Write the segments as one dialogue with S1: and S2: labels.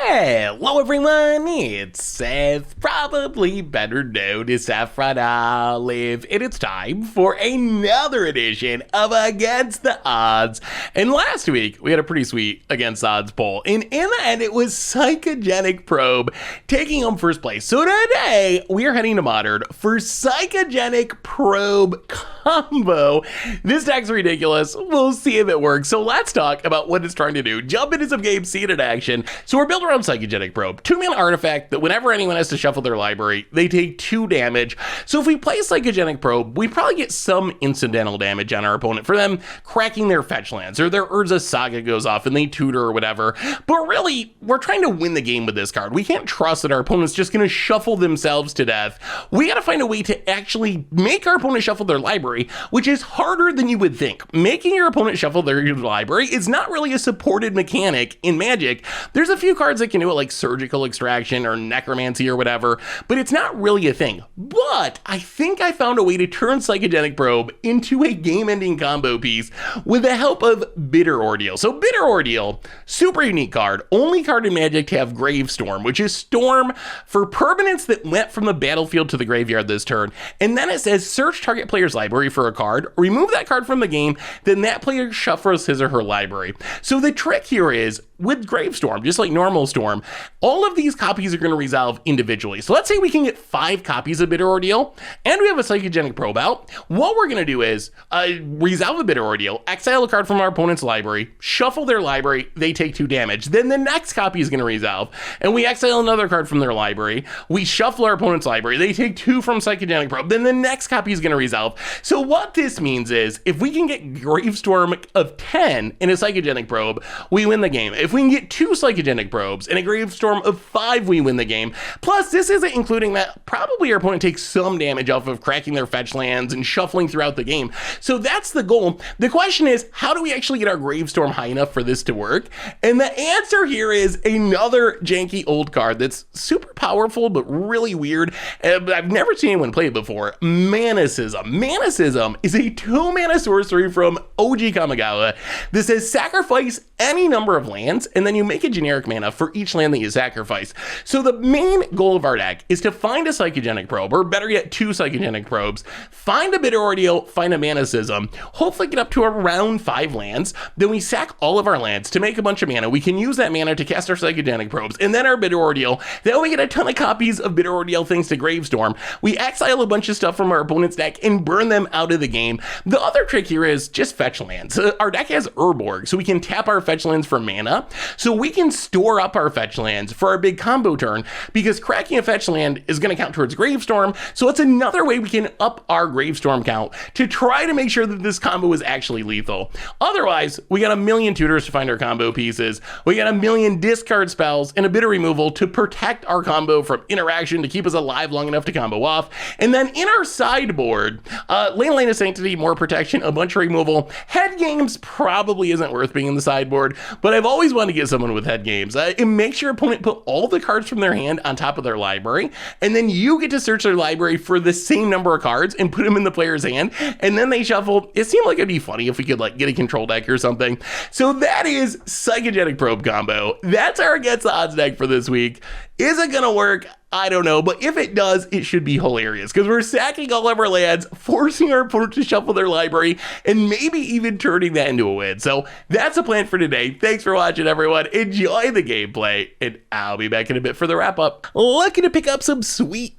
S1: Hello everyone, it's Seth, probably better known as Saffron Olive, and it's time for another edition of Against the Odds. And last week, we had a pretty sweet Against the Odds poll, and in the end, it was Psychogenic Probe taking home first place. So today, we are heading to Modern for Psychogenic Probe combo. This deck's ridiculous. We'll see if it works. So let's talk about what it's trying to do. Jump into some games, see it in action. So we're built around Psychogenic Probe, 2-mana artifact that whenever anyone has to shuffle their library, they take 2 damage. So if we play Psychogenic Probe, we probably get some incidental damage on our opponent for them cracking their fetch lands, or their Urza Saga goes off and they tutor or whatever. But really, we're trying to win the game with this card. We can't trust that our opponent's just going to shuffle themselves to death. We got to find a way to actually make our opponent shuffle their library, which is harder than you would think. Making your opponent shuffle their library is not really a supported mechanic in Magic. There's a few cards that can do it, like Surgical Extraction or Necromancy or whatever, but it's not really a thing. But I think I found a way to turn Psychogenic Probe into a game-ending combo piece with the help of Bitter Ordeal. So Bitter Ordeal, super unique card, only card in Magic to have Gravestorm, which is storm for permanents that went from the battlefield to the graveyard this turn. And then it says search target player's library for a card, remove that card from the game, then that player shuffles his or her library. So the trick here is, with Gravestorm, just like normal Storm, all of these copies are going to resolve individually. So let's say we can get 5 copies of Bitter Ordeal, and we have a Psychogenic Probe out. What we're going to do is resolve a Bitter Ordeal, exile a card from our opponent's library, shuffle their library, they take 2 damage. Then the next copy is going to resolve, and we exile another card from their library, we shuffle our opponent's library, they take 2 from Psychogenic Probe, then the next copy is going to resolve. So what this means is, if we can get Gravestorm of 10 in a Psychogenic Probe, we win the game. If we can get 2 Psychogenic Probes and a Gravestorm of 5, we win the game. Plus, this isn't including that probably our opponent takes some damage off of cracking their fetch lands and shuffling throughout the game. So that's the goal. The question is, how do we actually get our Gravestorm high enough for this to work? And the answer here is another janky old card that's super powerful but really weird. I've never seen anyone play it before. Manacism. Manacism is a 2-mana sorcery from OG Kamigawa. This says sacrifice any number of lands, and then you make a generic mana for each land that you sacrifice. So the main goal of our deck is to find a Psychogenic Probe, or better yet, 2 Psychogenic Probes, find a Bitter Ordeal, find a Manacism, hopefully get up to around 5 lands, then we sack all of our lands to make a bunch of mana. We can use that mana to cast our Psychogenic Probes, and then our Bitter Ordeal. Then we get a ton of copies of Bitter Ordeal thanks to Gravestorm. We exile a bunch of stuff from our opponent's deck and burn them out of the game. The other trick here is just fetch lands. Our deck has Urborg, so we can tap our fetch lands for mana. So we can store up our fetch lands for our big combo turn, because cracking a fetch land is going to count towards Gravestorm. So it's another way we can up our Gravestorm count to try to make sure that this combo is actually lethal. Otherwise, we got a million tutors to find our combo pieces. We got a million discard spells and a bit of removal to protect our combo from interaction to keep us alive long enough to combo off. And then in our sideboard, Lane of Sanctity, more protection, a bunch of removal. Head games probably isn't worth being in the sideboard, but I've always wanted to get someone with head games. It makes your opponent put all the cards from their hand on top of their library, and then you get to search their library for the same number of cards and put them in the player's hand, and then they shuffle. It seemed like it'd be funny if we could like get a control deck or something. So that is Psychogenic Probe combo. That's our Against the Odds deck for this week. Is it gonna work? I don't know, but if it does, it should be hilarious, because we're sacking all of our lands, forcing our opponent to shuffle their library, and maybe even turning that into a win. So that's the plan for today. Thanks for watching, everyone. Enjoy the gameplay, and I'll be back in a bit for the wrap up. Looking to pick up some sweet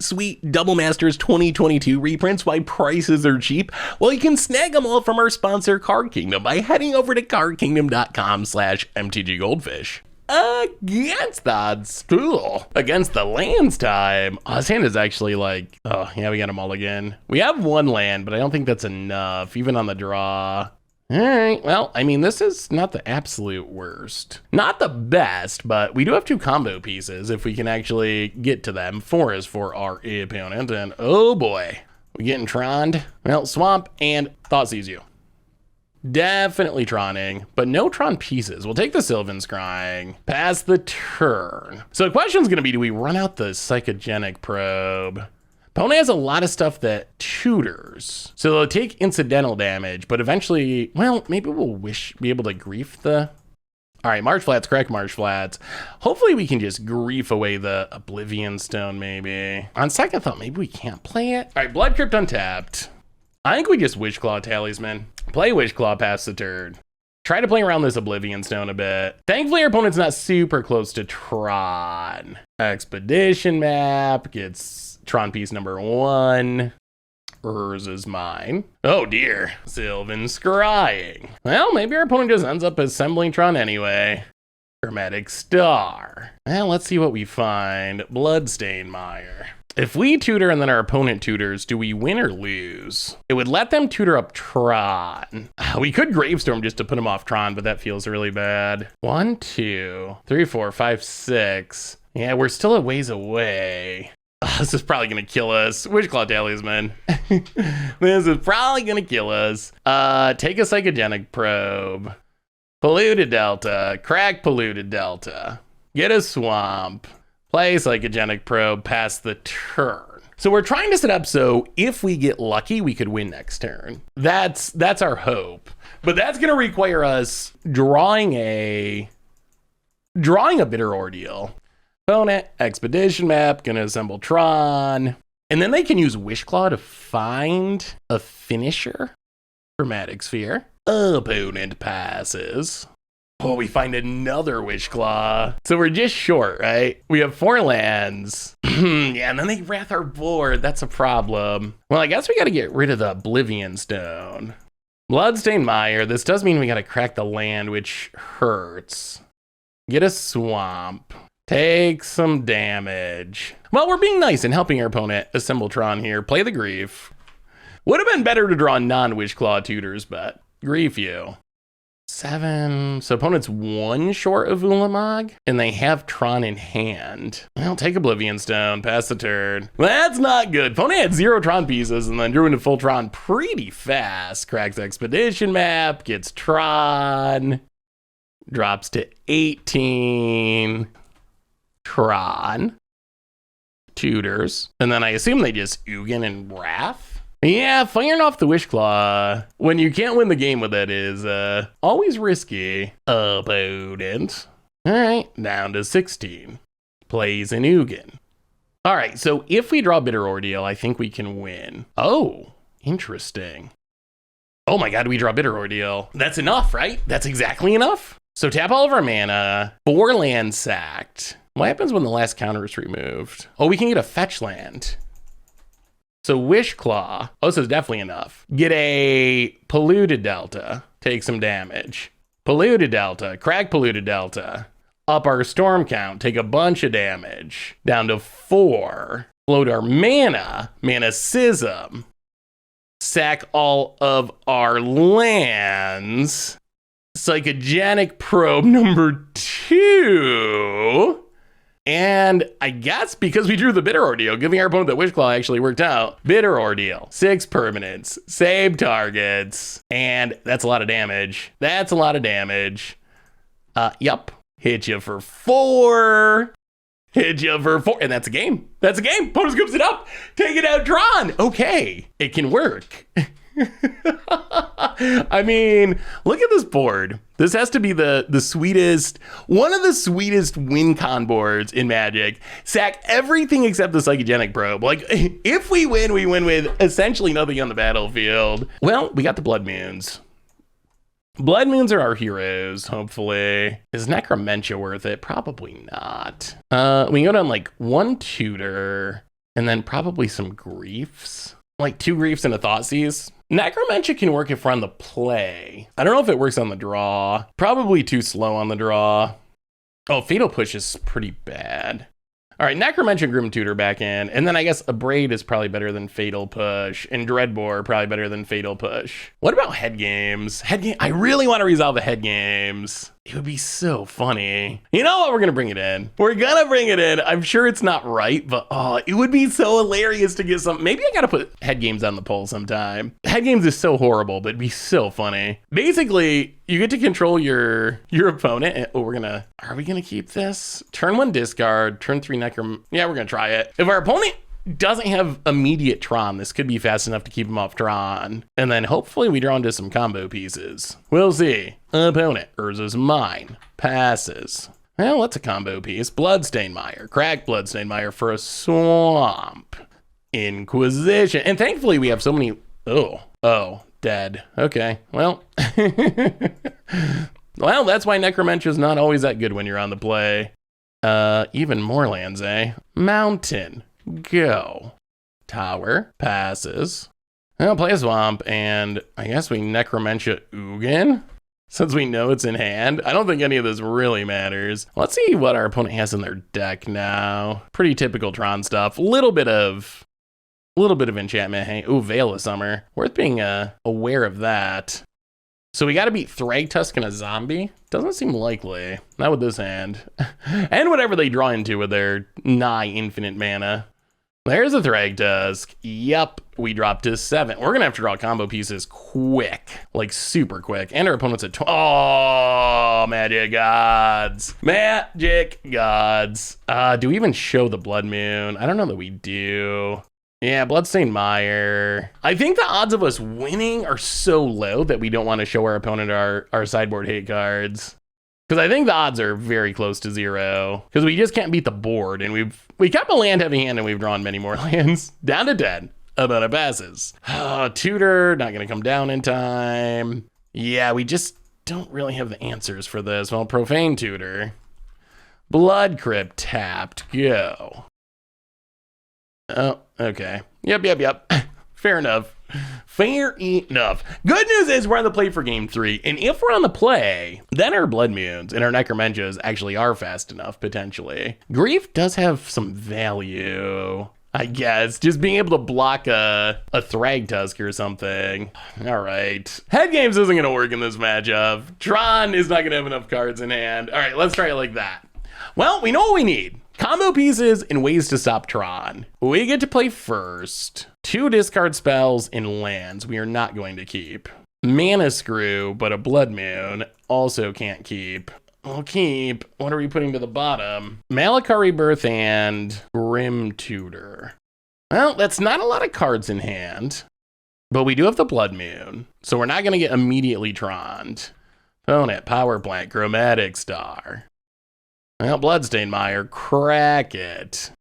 S1: Double Masters 2022 reprints while prices are cheap? Well, you can snag them all from our sponsor, Card Kingdom, by heading over to cardkingdom.com/mtggoldfish. Against the odds, against the lands time. Oh, this hand is actually like, oh yeah, we got them all again. We have 1 land, but I don't think that's enough, even on the draw. All right, well, I mean, this is not the absolute worst. Not the best, but we do have 2 combo pieces if we can actually get to them. 4 is for our opponent, and oh boy, we getting Troned. Well, Swamp and Thought Sees You. Definitely Troning, but no Tron pieces. We'll take the Sylvan Scrying, pass the turn. So the question's gonna be, do we run out the Psychogenic Probe? Opponent has a lot of stuff that tutors, so they'll take incidental damage, but eventually, well, maybe we'll be able to grief the All right, Marsh Flats, correct Marsh Flats. Hopefully we can just grief away the Oblivion Stone, maybe. On second thought, maybe we can't play it. All right, Blood Crypt untapped. I think we just Wishclaw Talisman. Play Wishclaw past the turn. Try to play around this Oblivion Stone a bit. Thankfully, our opponent's not super close to Tron. Expedition map gets Tron piece number 1. Hers is mine. Oh dear. Sylvan Scrying. Well, maybe our opponent just ends up assembling Tron anyway. Hermetic Star. Well, let's see what we find. Bloodstain Mire. If we tutor and then our opponent tutors, do we win or lose? It would let them tutor up Tron. We could Gravestorm just to put him off Tron, but that feels really bad. 1, 2, 3, 4, 5, 6. Yeah, we're still a ways away. This is probably gonna kill us. Wishclaw Talisman. This is probably gonna kill us. Take a Psychogenic Probe. Polluted Delta. Crack Polluted Delta. Get a Swamp. Play Psychogenic Probe past the turn. So we're trying to set up so if we get lucky, we could win next turn. That's our hope. But that's gonna require us drawing a Bitter Ordeal. Opponent, Expedition map, gonna assemble Tron. And then they can use Wishclaw to find a finisher. Chromatic Sphere. Opponent passes. Oh, we find another Wishclaw. So we're just short, right? We have 4 lands. Yeah, and then they wrath our board. That's a problem. Well, I guess we gotta get rid of the Oblivion Stone. Bloodstained Mire. This does mean we gotta crack the land, which hurts. Get a Swamp. Take some damage. Well, we're being nice and helping our opponent assemble Tron here. Play the Grief. Would have been better to draw non-Wishclaw tutors, but grief you. 7. So opponent's 1 short of Ulamog, and they have Tron in hand. Well, take Oblivion Stone, pass the turn. That's not good. Opponent had 0 Tron pieces and then drew into full Tron pretty fast. Cracks Expedition map, gets Tron, drops to 18. Tron, tutors, and then I assume they just Ugin and Wrath. Yeah, firing off the Wishclaw when you can't win the game with it is always risky. Opponent. All right, down to 16. Plays an Ugin. All right, so if we draw Bitter Ordeal, I think we can win. Oh, interesting. Oh my God, we draw Bitter Ordeal. That's enough, right? That's exactly enough. So tap all of our mana, 4 lands sacked. What happens when the last counter is removed? Oh, we can get a fetch land. So Wishclaw. Oh, this is definitely enough. Get a Polluted Delta. Take some damage. Polluted Delta. Crack Polluted Delta. Up our storm count. Take a bunch of damage. Down to 4. Float our mana. Mana Schism. Sack all of our lands. Psychogenic Probe number 2. And I guess because we drew the Bitter Ordeal, giving our opponent the Wishclaw actually worked out. Bitter Ordeal, 6 permanents, save targets, and that's a lot of damage. That's a lot of damage. Yup. Hit you for 4. Hit you for 4. And that's a game. That's a game. Opponent scoops it up. Take it out, Tron. Okay. It can work. I mean, look at this board. This has to be the sweetest, one of the sweetest win con boards in Magic. Sack everything except the Psychogenic Probe. Like, if we win with essentially nothing on the battlefield. Well, we got the Blood Moons. Blood Moons are our heroes, hopefully. Is Necromentia worth it? Probably not. We can go down like 1 tutor and then probably some griefs. Like 2 griefs and a Thoughtseize. Necromentia can work if we're on the play. I don't know if it works on the draw. Probably too slow on the draw. Oh, Fatal Push is pretty bad. All right, Necromentia, Grim Tutor back in. And then I guess Abrade is probably better than Fatal Push. And Dreadbore probably better than Fatal Push. What about head games? I really want to resolve the head games. It would be so funny. You know what? We're going to bring it in. We're going to bring it in. I'm sure it's not right, but it would be so hilarious to get some. Maybe I got to put head games on the poll sometime. Head games is so horrible, but it'd be so funny. Basically, you get to control your opponent. And, are we going to keep this? Turn 1 discard, turn 3 Yeah, we're going to try it. If our opponent doesn't have immediate Tron. This could be fast enough to keep him off Tron. And then hopefully we draw into some combo pieces. We'll see. Opponent, Urza's Mine, passes. Well, that's a combo piece. Bloodstained Mire, crack Bloodstained Mire for a swamp. Inquisition. And thankfully we have so many, oh, dead. Okay, well. Well, that's why Necromentia not always that good when you're on the play. Even more lands, eh? Mountain, go. Tower, passes. I'll play a swamp, and I guess we Necromentia Ugin, since we know it's in hand. I don't think any of this really matters. Let's see what our opponent has in their deck now. Pretty typical Tron stuff. Little bit of enchantment. Hey, ooh, Veil of Summer. Worth being aware of that. So we got to beat Thragtusk and a zombie? Doesn't seem likely. Not with this hand. And whatever they draw into with their nigh infinite mana. There's a Thragtusk. Yup, we dropped to 7. We're going to have to draw combo pieces quick. Like super quick. And our opponent's at oh, Magic Gods. Magic Gods. Do we even show the Blood Moon? I don't know that we do. Yeah, Bloodstained Mire. I think the odds of us winning are so low that we don't want to show our opponent our sideboard hate cards. Because I think the odds are very close to 0. Because we just can't beat the board. And we kept a land heavy hand and we've drawn many more lands. Down to 10. Opponent passes. Tutor, not going to come down in time. Yeah, we just don't really have the answers for this. Well, Profane Tutor. Blood Crypt tapped. Go. Oh, okay. Yep. Fair enough. Fair enough. Good news is we're on the play for game 3, and if we're on the play, then our Blood Moons and our Necromentias actually are fast enough, potentially. Grief does have some value, I guess. Just being able to block a Thragtusk or something. All right. Head games isn't going to work in this matchup. Tron is not going to have enough cards in hand. All right, let's try it like that. Well, we know what we need. Combo pieces and ways to stop Tron. We get to play first. 2 discard spells and lands we are not going to keep. Mana Screw, but a Blood Moon also can't keep. We'll keep, what are we putting to the bottom? Malakar Rebirth and Grim Tutor. Well, that's not a lot of cards in hand, but we do have the Blood Moon, so we're not going to get immediately Troned. Opponent, Power Plant, Chromatic Star. Well, Bloodstained Mire, crack it.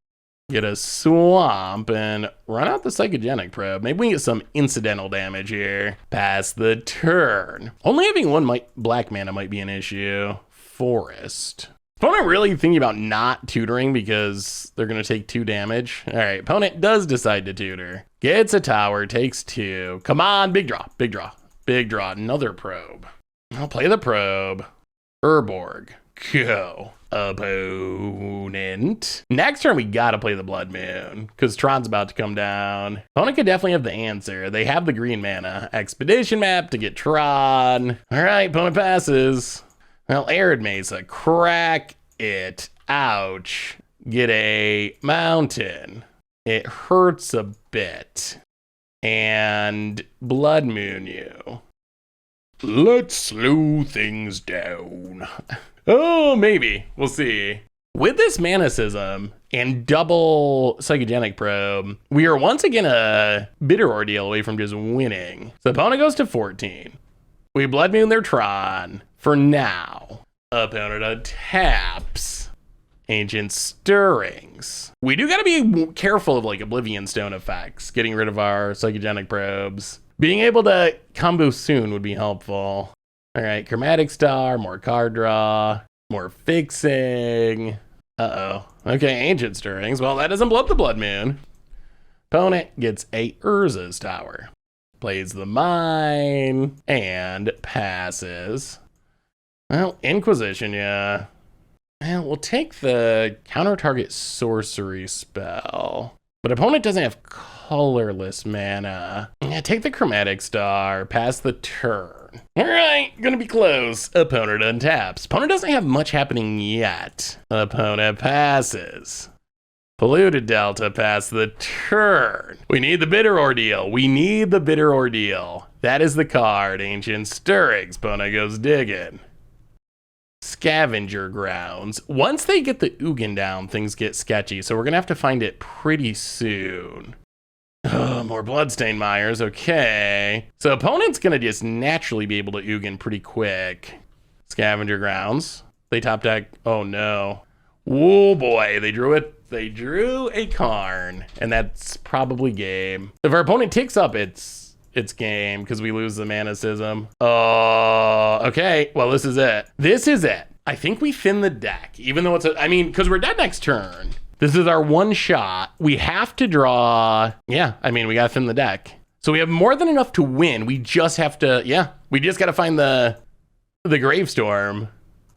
S1: Get a swamp and run out the Psychogenic Probe. Maybe we get some incidental damage here. Pass the turn. Only having 1 black mana might be an issue. Forest. Opponent really thinking about not tutoring because they're going to take 2 damage. All right, opponent does decide to tutor. Gets a tower, takes 2. Come on, big draw, big draw, big draw. Another probe. I'll play the probe. Urborg. Go. Opponent. Next turn, we gotta play the Blood Moon, because Tron's about to come down. Opponent could definitely have the answer. They have the green mana. Expedition Map to get Tron. All right, opponent passes. Well, Arid Mesa, crack it. Ouch. Get a mountain. It hurts a bit. And Blood Moon you. Let's slow things down. Oh, maybe. We'll see. With this Manicism and double Psychogenic Probe, we are once again a bitter ordeal away from just winning. So opponent goes to 14. We Blood Moon their Tron. For now. Opponent taps. Ancient Stirrings. We do gotta be careful of like Oblivion Stone effects. Getting rid of our Psychogenic Probes. Being able to combo soon would be helpful. All right, Chromatic Star, more card draw, more fixing. Uh-oh. Okay, Ancient Stirrings. Well, that doesn't blow up the Blood Moon. Opponent gets a Urza's Tower. Plays the Mine and passes. Well, Inquisition, yeah. Well, we'll take the counter target sorcery spell. But opponent doesn't have colorless mana. Yeah, take the Chromatic Star, pass the turn. All right, gonna be close. Opponent untaps. Opponent doesn't have much happening yet. Opponent passes. Polluted Delta, pass the turn. We need the Bitter Ordeal. We need the Bitter Ordeal. That is the card. Ancient Stirrings. Opponent goes digging. Scavenger Grounds. Once they get the Ugin down, things get sketchy, so we're gonna have to find it pretty soon. Oh, more Bloodstained Mires, okay. So opponent's gonna just naturally be able to Ugin pretty quick. Scavenger Grounds. They top deck, oh no. Oh boy, they drew it. They drew a Karn, and that's probably game. If our opponent takes up, it's game, because we lose the Manicism. Oh, okay, well this is it. This is it. I think we thin the deck, even though because we're dead next turn. This is our one shot. We have to draw, we gotta thin the deck. So we have more than enough to win. We just have to, we just gotta find the Gravestorm.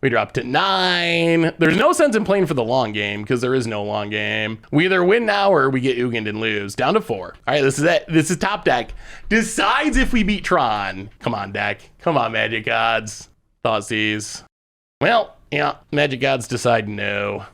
S1: We dropped to 9. There's no sense in playing for the long game because there is no long game. We either win now or we get Ugin and lose. Down to 4. All right, this is it. This is top deck. Decides if we beat Tron. Come on, deck. Come on, Magic Gods. Thoughtseize. Well, Magic Gods decide no.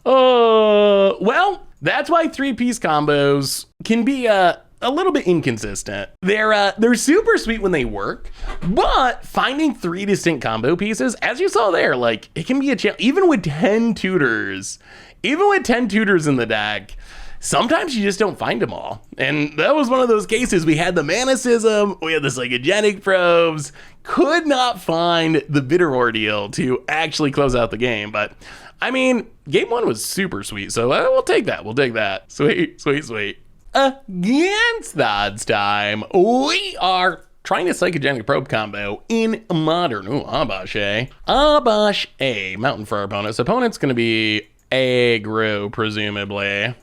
S1: Well, that's why 3-piece combos can be a little bit inconsistent. They're super sweet when they work, but finding 3 distinct combo pieces, as you saw there, like it can be a challenge. Even with 10 tutors in the deck, sometimes you just don't find them all. And that was one of those cases. We had the Manicism, we had the Psychogenic Probes, could not find the Bitter Ordeal to actually close out the game. But game 1 was super sweet, so we'll take that. We'll take that. Sweet, sweet, sweet. Against the odds time, we are trying a Psychogenic Probe combo in Modern. Ooh, Abash A. Abash A. Mountain for our opponents. Opponent's going to be aggro, presumably.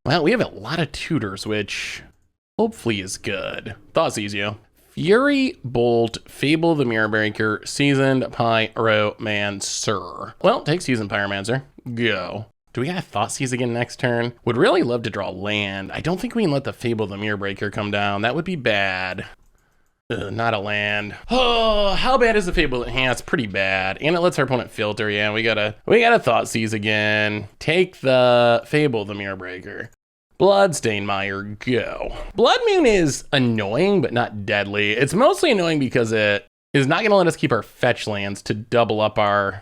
S1: Well, we have a lot of tutors, which hopefully is good. Thoughtseize you. Fury, Bolt, Fable the Mirror Breaker, Seasoned Pyromancer. Well, take Seasoned Pyromancer. Go. Do we got Thoughtseize again next turn? Would really love to draw land. I don't think we can let the Fable the Mirror Breaker come down. That would be bad. Not a land. Oh, how bad is the Fable? Yeah, it's pretty bad. And it lets our opponent filter. Yeah, we gotta Thoughtseize again. Take the Fable the Mirror Breaker. Bloodstained Mire, go. Blood Moon is annoying, but not deadly. It's mostly annoying because it is not gonna let us keep our fetch lands to double up our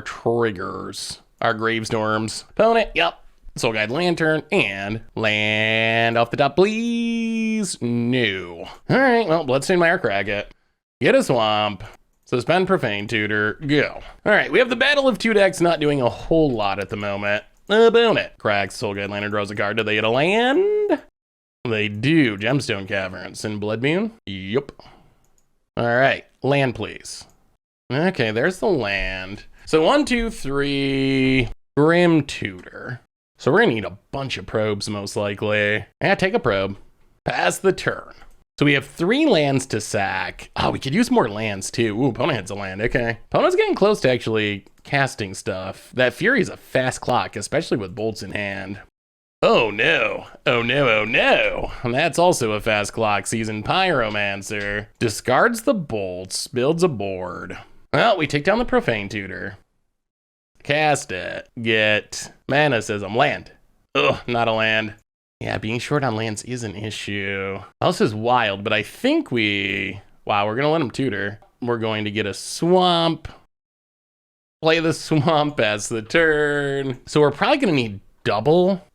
S1: triggers. Our Gravestorms. Opponent, yep. Soul Guide Lantern and land off the top, please. No. All right, well, Bloodstained Mire, crack it. Get a Swamp. Suspend Profane Tutor, go. All right, we have the Battle of 2 decks not doing a whole lot at the moment. Opponent cracks Soul Guide Lantern, draws a card. Do they get a land? They do. Gemstone Caverns and Blood Moon. Yep. All right, land, please. Okay, there's the land. So 1, 2, 3, Grim Tutor. So we're gonna need a bunch of probes most likely. Yeah, take a probe. Pass the turn. So we have 3 lands to sack. Oh, we could use more lands too. Ooh, opponent hits a land, okay. Opponent's getting close to actually casting stuff. That Fury's a fast clock, especially with bolts in hand. Oh no, oh no, oh no. And that's also a fast clock. Seasoned Pyromancer. Discards the bolts, builds a board. Well, we take down the Profane Tutor. Cast it. Get Manicism. Land. Ugh, not a land. Yeah, being short on lands is an issue. This is wild, but I think we're gonna let him tutor. We're going to get a Swamp. Play the Swamp as the turn. So we're probably gonna need double.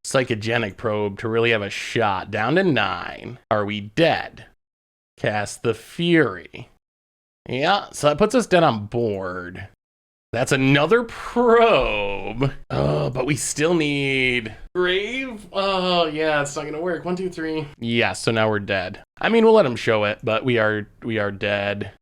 S1: Psychogenic Probe to really have a shot. Down to 9. Are we dead? Cast the Fury. Yeah, so that puts us dead on board. That's another probe. Oh, but we still need Grave. Oh, yeah, it's not gonna work. 1, 2, 3. Yeah, so now we're dead. We'll let him show it, but we are dead.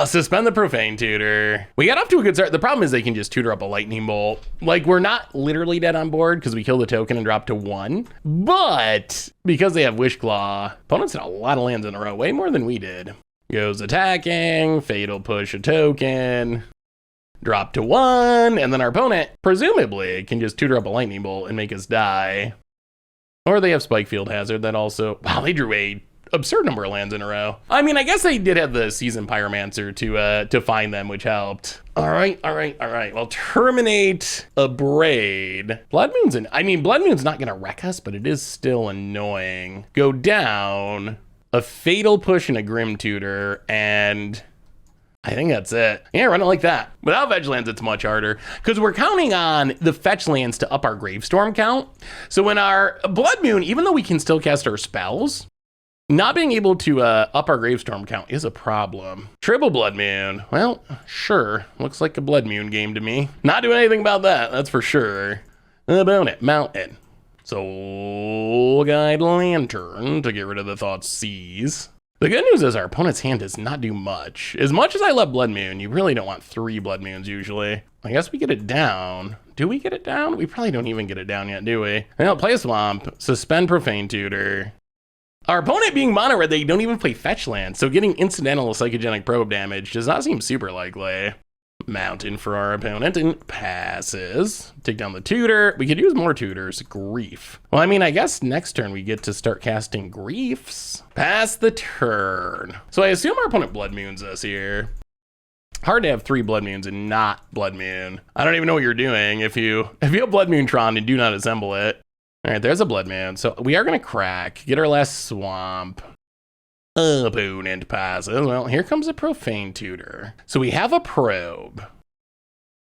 S1: Suspend the Profane Tutor. We got off to a good start. The problem is they can just tutor up a Lightning Bolt. Like, we're not literally dead on board because we kill the token and drop to 1. But because they have Wishclaw, opponents had a lot of lands in a row, way more than we did. Goes attacking, Fatal Push a token, drop to 1, and then our opponent, presumably, can just tutor up a Lightning Bolt and make us die. Or they have Spikefield Hazard that also... Wow, they drew a absurd number of lands in a row. I guess they did have the Seasoned Pyromancer to find them, which helped. All right. Well, terminate Abrade. Blood Moon's not gonna wreck us, but it is still annoying. Go down. a Fatal Push, and a Grim Tutor, and I think that's it. Yeah, run it like that. Without fetch lands, it's much harder because we're counting on the fetch lands to up our Gravestorm count. So when our Blood Moon, even though we can still cast our spells, not being able to up our Gravestorm count is a problem. Triple Blood Moon. Well, sure. Looks like a Blood Moon game to me. Not doing anything about that, that's for sure. About it. Mountain. Soul Guide Lantern to get rid of the Thought Seize. The good news is our opponent's hand does not do much. As much as I love Blood Moon, you really don't want 3 Blood Moons usually. I guess we get it down. Do we get it down? We probably don't even get it down yet, do we? Well, play a Swamp, suspend Profane Tutor. Our opponent being mono red, they don't even play fetch land, so getting incidental Psychogenic Probe damage does not seem super likely. Mountain for our opponent and passes. Take down the tutor. We could use more tutors. Grief. Well, I mean, I guess next turn we get to start casting griefs. Pass the turn. So I assume our opponent Blood Moons us here. Hard to have 3 Blood Moons and not Blood Moon. I don't even know what you're doing if you have Blood Moon Tron and do not assemble it. All right, there's a Blood Moon. So we are going to crack. Get our last Swamp. Opponent passes. Well, here comes a Profane Tutor. So we have a Probe.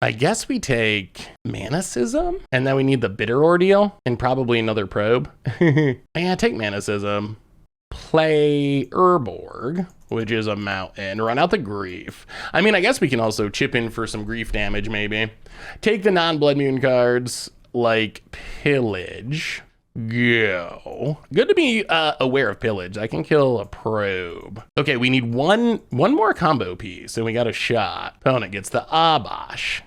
S1: I guess we take Manicism, and then we need the Bitter Ordeal, and probably another Probe. Yeah, take Manicism. Play Urborg, which is a mountain. Run out the Grief. I mean, I guess we can also chip in for some Grief damage, maybe. Take the non-Blood Moon cards, like Pillage. Go. Good to be aware of Pillage. I can kill a Probe. Okay, we need one more combo piece, and we got a shot. Opponent gets the Abash.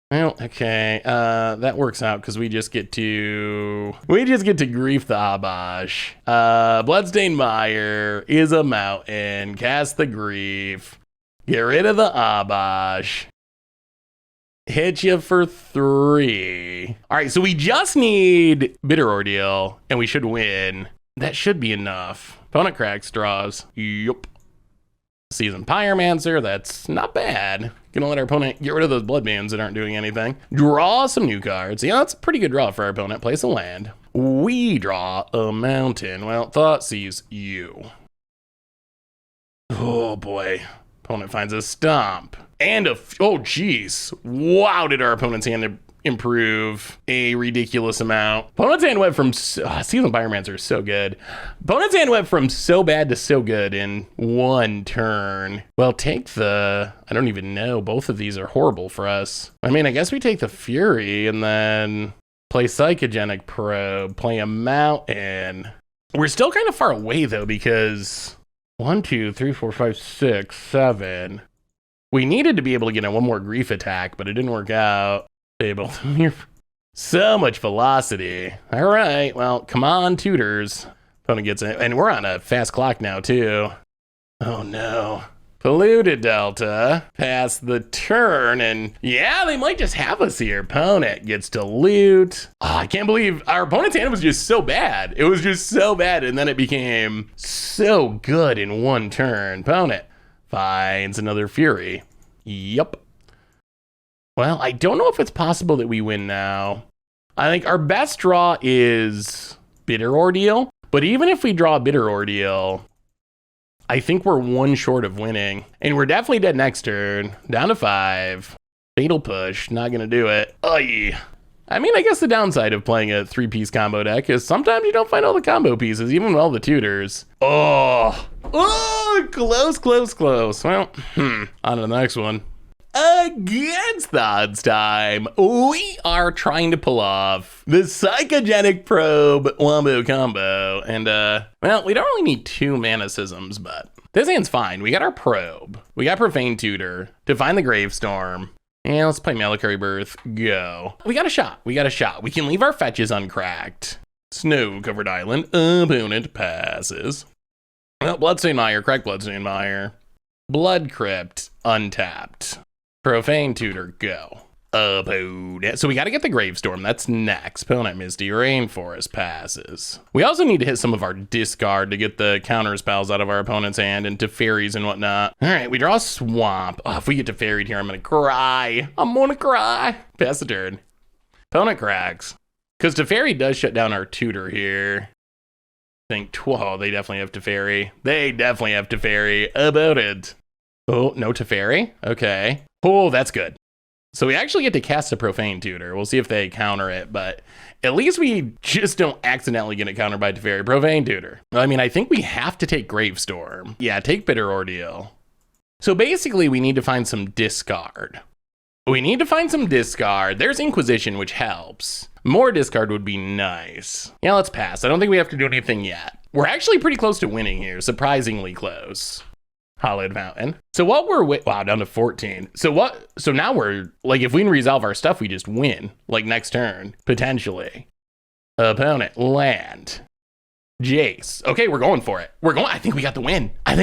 S1: Well, okay, that works out because we just get to grief the Abash. Bloodstained Mire is a mountain. Cast the Grief. Get rid of the Abash. Hit you for 3. All right, so we just need Bitter Ordeal, and we should win. That should be enough. Opponent cracks, draws. Yup. Seasoned Pyromancer, that's not bad. Gonna let our opponent get rid of those Blood Moons that aren't doing anything. Draw some new cards. Yeah, that's a pretty good draw for our opponent. Place a land. We draw a mountain. Well, Thought sees you. Oh boy. Opponent finds a Stomp. And oh geez. Wow, did our opponent's hand improve a ridiculous amount. Opponent's hand went from, Seasoned Pyromancer is so good. Opponent's hand went from so bad to so good in 1 turn. Well, take the, I don't even know. Both of these are horrible for us. I mean, I guess we take the Fury and then play Psychogenic Probe, play a Mountain. We're still kind of far away though, because 1, 2, 3, 4, 5, 6, 7. We needed to be able to get in 1 more Grief attack, but it didn't work out. Able. So much velocity. All right, well, come on, tutors. Opponent gets it, and we're on a fast clock now, too. Oh, no. Polluted Delta. Pass the turn, and yeah, they might just have us here. Opponent gets to loot. Oh, I can't believe our opponent's hand was just so bad. It was just so bad, and then it became so good in 1 turn. Opponent finds another Fury. Yup. Well, I don't know if it's possible that we win now. I think our best draw is Bitter Ordeal, but even if we draw Bitter Ordeal, I think we're 1 short of winning. And we're definitely dead next turn. Down to 5. Fatal Push, not gonna do it. Oy. I mean, I guess the downside of playing a 3-piece combo deck is sometimes you don't find all the combo pieces, even with all the tutors. Oh, close. Well, on to the next one. Against the odds time, we are trying to pull off the Psychogenic Probe Wombo combo. And, well, we don't really need 2 Manicisms, but this hand's fine. We got our Probe. We got Profane Tutor. Define the Gravestorm. And let's play Malakari Birth. Go. We got a shot. We can leave our fetches uncracked. Snow-covered island. Opponent passes. Well, Bloodstained Mire. Crack Bloodstained Mire. Blood Crypt. Untapped. Profane Tutor, go. Opponent. So we got to get the Gravestorm. That's next. Opponent Misty Rainforest passes. We also need to hit some of our discard to get the counter spells out of our opponent's hand and Teferi's and whatnot. All right, we draw a Swamp. Oh, if we get Teferi'd here, I'm going to cry. Pass the turn. Opponent cracks. Because Teferi does shut down our tutor here. Whoa, they definitely have Teferi. They definitely have Teferi about it. Oh, no Teferi? Okay. Oh, that's good. So we actually get to cast a Profane Tutor. We'll see if they counter it, but at least we just don't accidentally get it countered by Teferi. Profane Tutor. I mean, I think we have to take Gravestorm. Yeah, take Bitter Ordeal. So basically, we need to find some discard. There's Inquisition, which helps. More discard would be nice. Yeah, let's pass. I don't think we have to do anything yet. We're actually pretty close to winning here. Surprisingly close. Hollowed Mountain. So what wow, down to 14. So now we're, like, if we can resolve our stuff, we just win. Like, next turn, potentially. Opponent, land. Jace. Okay, we're going for it. I think we got the win. The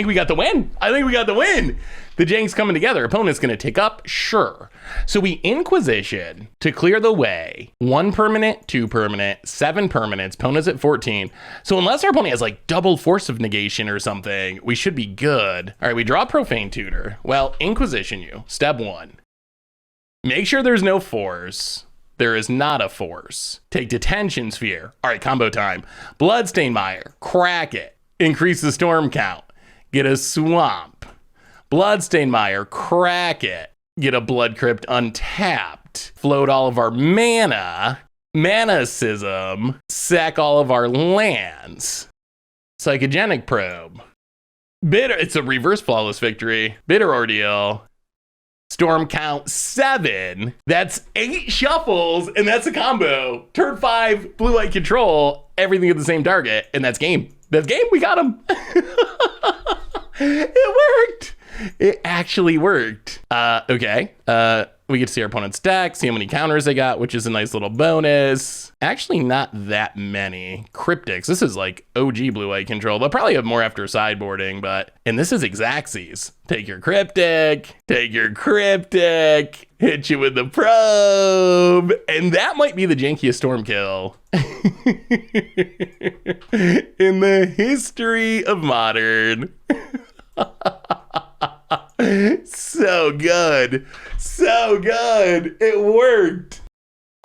S1: Jank's coming together. Opponent's gonna tick up, sure. So we Inquisition to clear the way. 1 permanent, 2 permanent, 7 permanents. Opponent's at 14. So unless our opponent has like double Force of Negation or something, we should be good. All right, we draw Profane Tutor. Well, Inquisition you. Step 1. Make sure there's no force. There is not a force. Take Detention Sphere. All right, combo time. Bloodstained Mire. Crack it. Increase the storm count. Get a Swamp. Bloodstained Mire. Crack it. Get a Blood Crypt untapped. Float all of our mana. Manicism. Sack all of our lands. Psychogenic Probe. It's a reverse flawless victory. Bitter Ordeal. Storm count 7. That's 8 shuffles, and that's a combo. Turn 5, blue-white control, everything at the same target, and that's game. We got him. It worked. It actually worked. Okay. We get to see our opponent's deck, see how many counters they got, which is a nice little bonus. Actually, not that many. Cryptics. This is like OG blue-white control. They'll probably have more after sideboarding, and this is Xaxes. Take your Cryptic. Hit you with the Probe. And that might be the jankiest storm kill in the history of Modern. So good. It worked.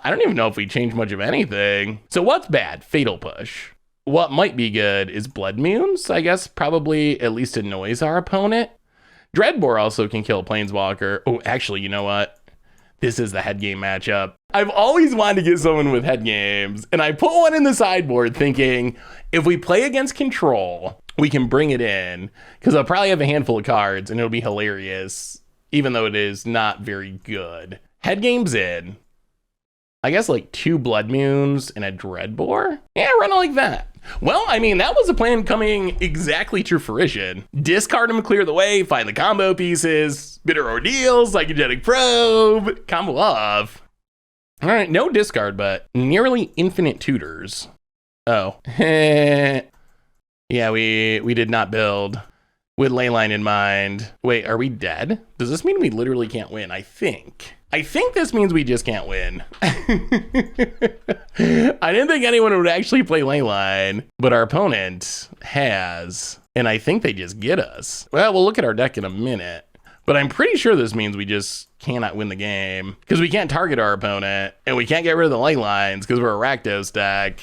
S1: I don't even know if we changed much of anything. So what's bad? Fatal Push. What might be good is Blood Moons, I guess, probably at least annoys our opponent. Dreadbore also can kill a Planeswalker. Oh, actually, you know what? This is the head game matchup. I've always wanted to get someone with head games, and I put one in the sideboard thinking, if we play against control, we can bring it in, because I'll probably have a handful of cards, and it'll be hilarious, even though it is not very good. Head game's in. I guess like 2 Blood Moons and a Dreadbore? Yeah, run it like that. Well, I mean, that was a plan coming exactly to fruition. Discard them, clear the way, find the combo pieces, Bitter Ordeal, Psychogenic Probe, combo off. All right, no discard, but nearly infinite tutors. Oh. Yeah, we did not build with Leyline in mind. Wait, are we dead? Does this mean we literally can't win? I think this means we just can't win. I didn't think anyone would actually play Leyline, but our opponent has, and I think they just get us. Well, we'll look at our deck in a minute, but I'm pretty sure this means we just cannot win the game because we can't target our opponent and we can't get rid of the Leylines because we're a Rakdos deck.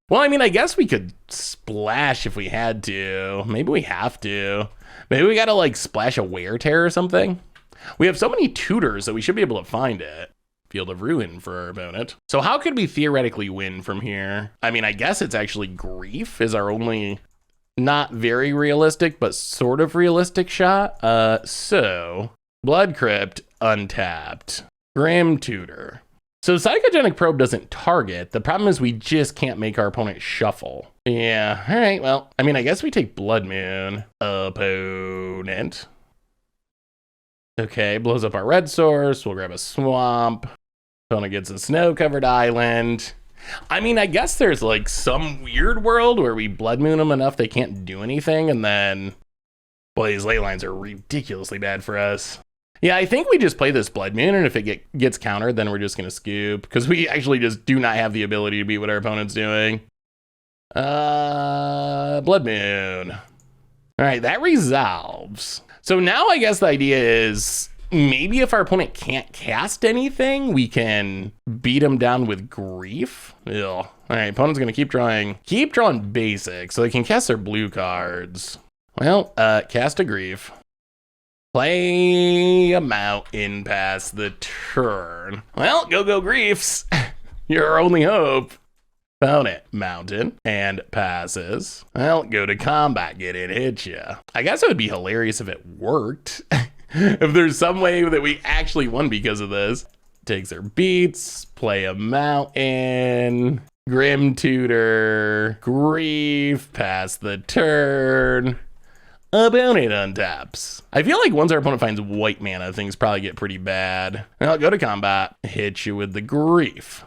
S1: Well, I mean, I guess we could splash if we had to. Maybe we have to. Maybe we gotta like splash a Wear Tear or something. We have so many tutors that we should be able to find it. Field of Ruin for our opponent. So how could we theoretically win from here? I mean, I guess it's actually Grief is our only not very realistic, but sort of realistic shot. So Blood Crypt untapped. Grim Tutor. So Psychogenic Probe doesn't target. The problem is we just can't make our opponent shuffle. Yeah, all right, well, I mean, I guess we take Blood Moon. Opponent. Okay, blows up our red source. We'll grab a swamp. Opponent gets a snow-covered island. I mean, I guess there's like some weird world where we Blood Moon them enough they can't do anything, and then, boy, these Leylines are ridiculously bad for us. Yeah, I think we just play this Blood Moon, and if it gets countered, then we're just going to scoop, because we actually just do not have the ability to beat what our opponent's doing. Blood Moon. All right, that resolves. So now I guess the idea is maybe if our opponent can't cast anything, we can beat him down with Grief. Ew. All right, opponent's gonna keep drawing basic, so they can cast their blue cards. Well, cast a Grief. Play a Mountain past the turn. Well, go Griefs. Your only hope. Opponent, Mountain, and passes. Well, go to combat, get it, hit ya. I guess it would be hilarious if it worked. If there's some way that we actually won because of this. Takes their beats, play a Mountain, Grim Tutor, Grief, pass the turn. Opponent untaps. I feel like once our opponent finds white mana, things probably get pretty bad. Well, go to combat, hit you with the Grief.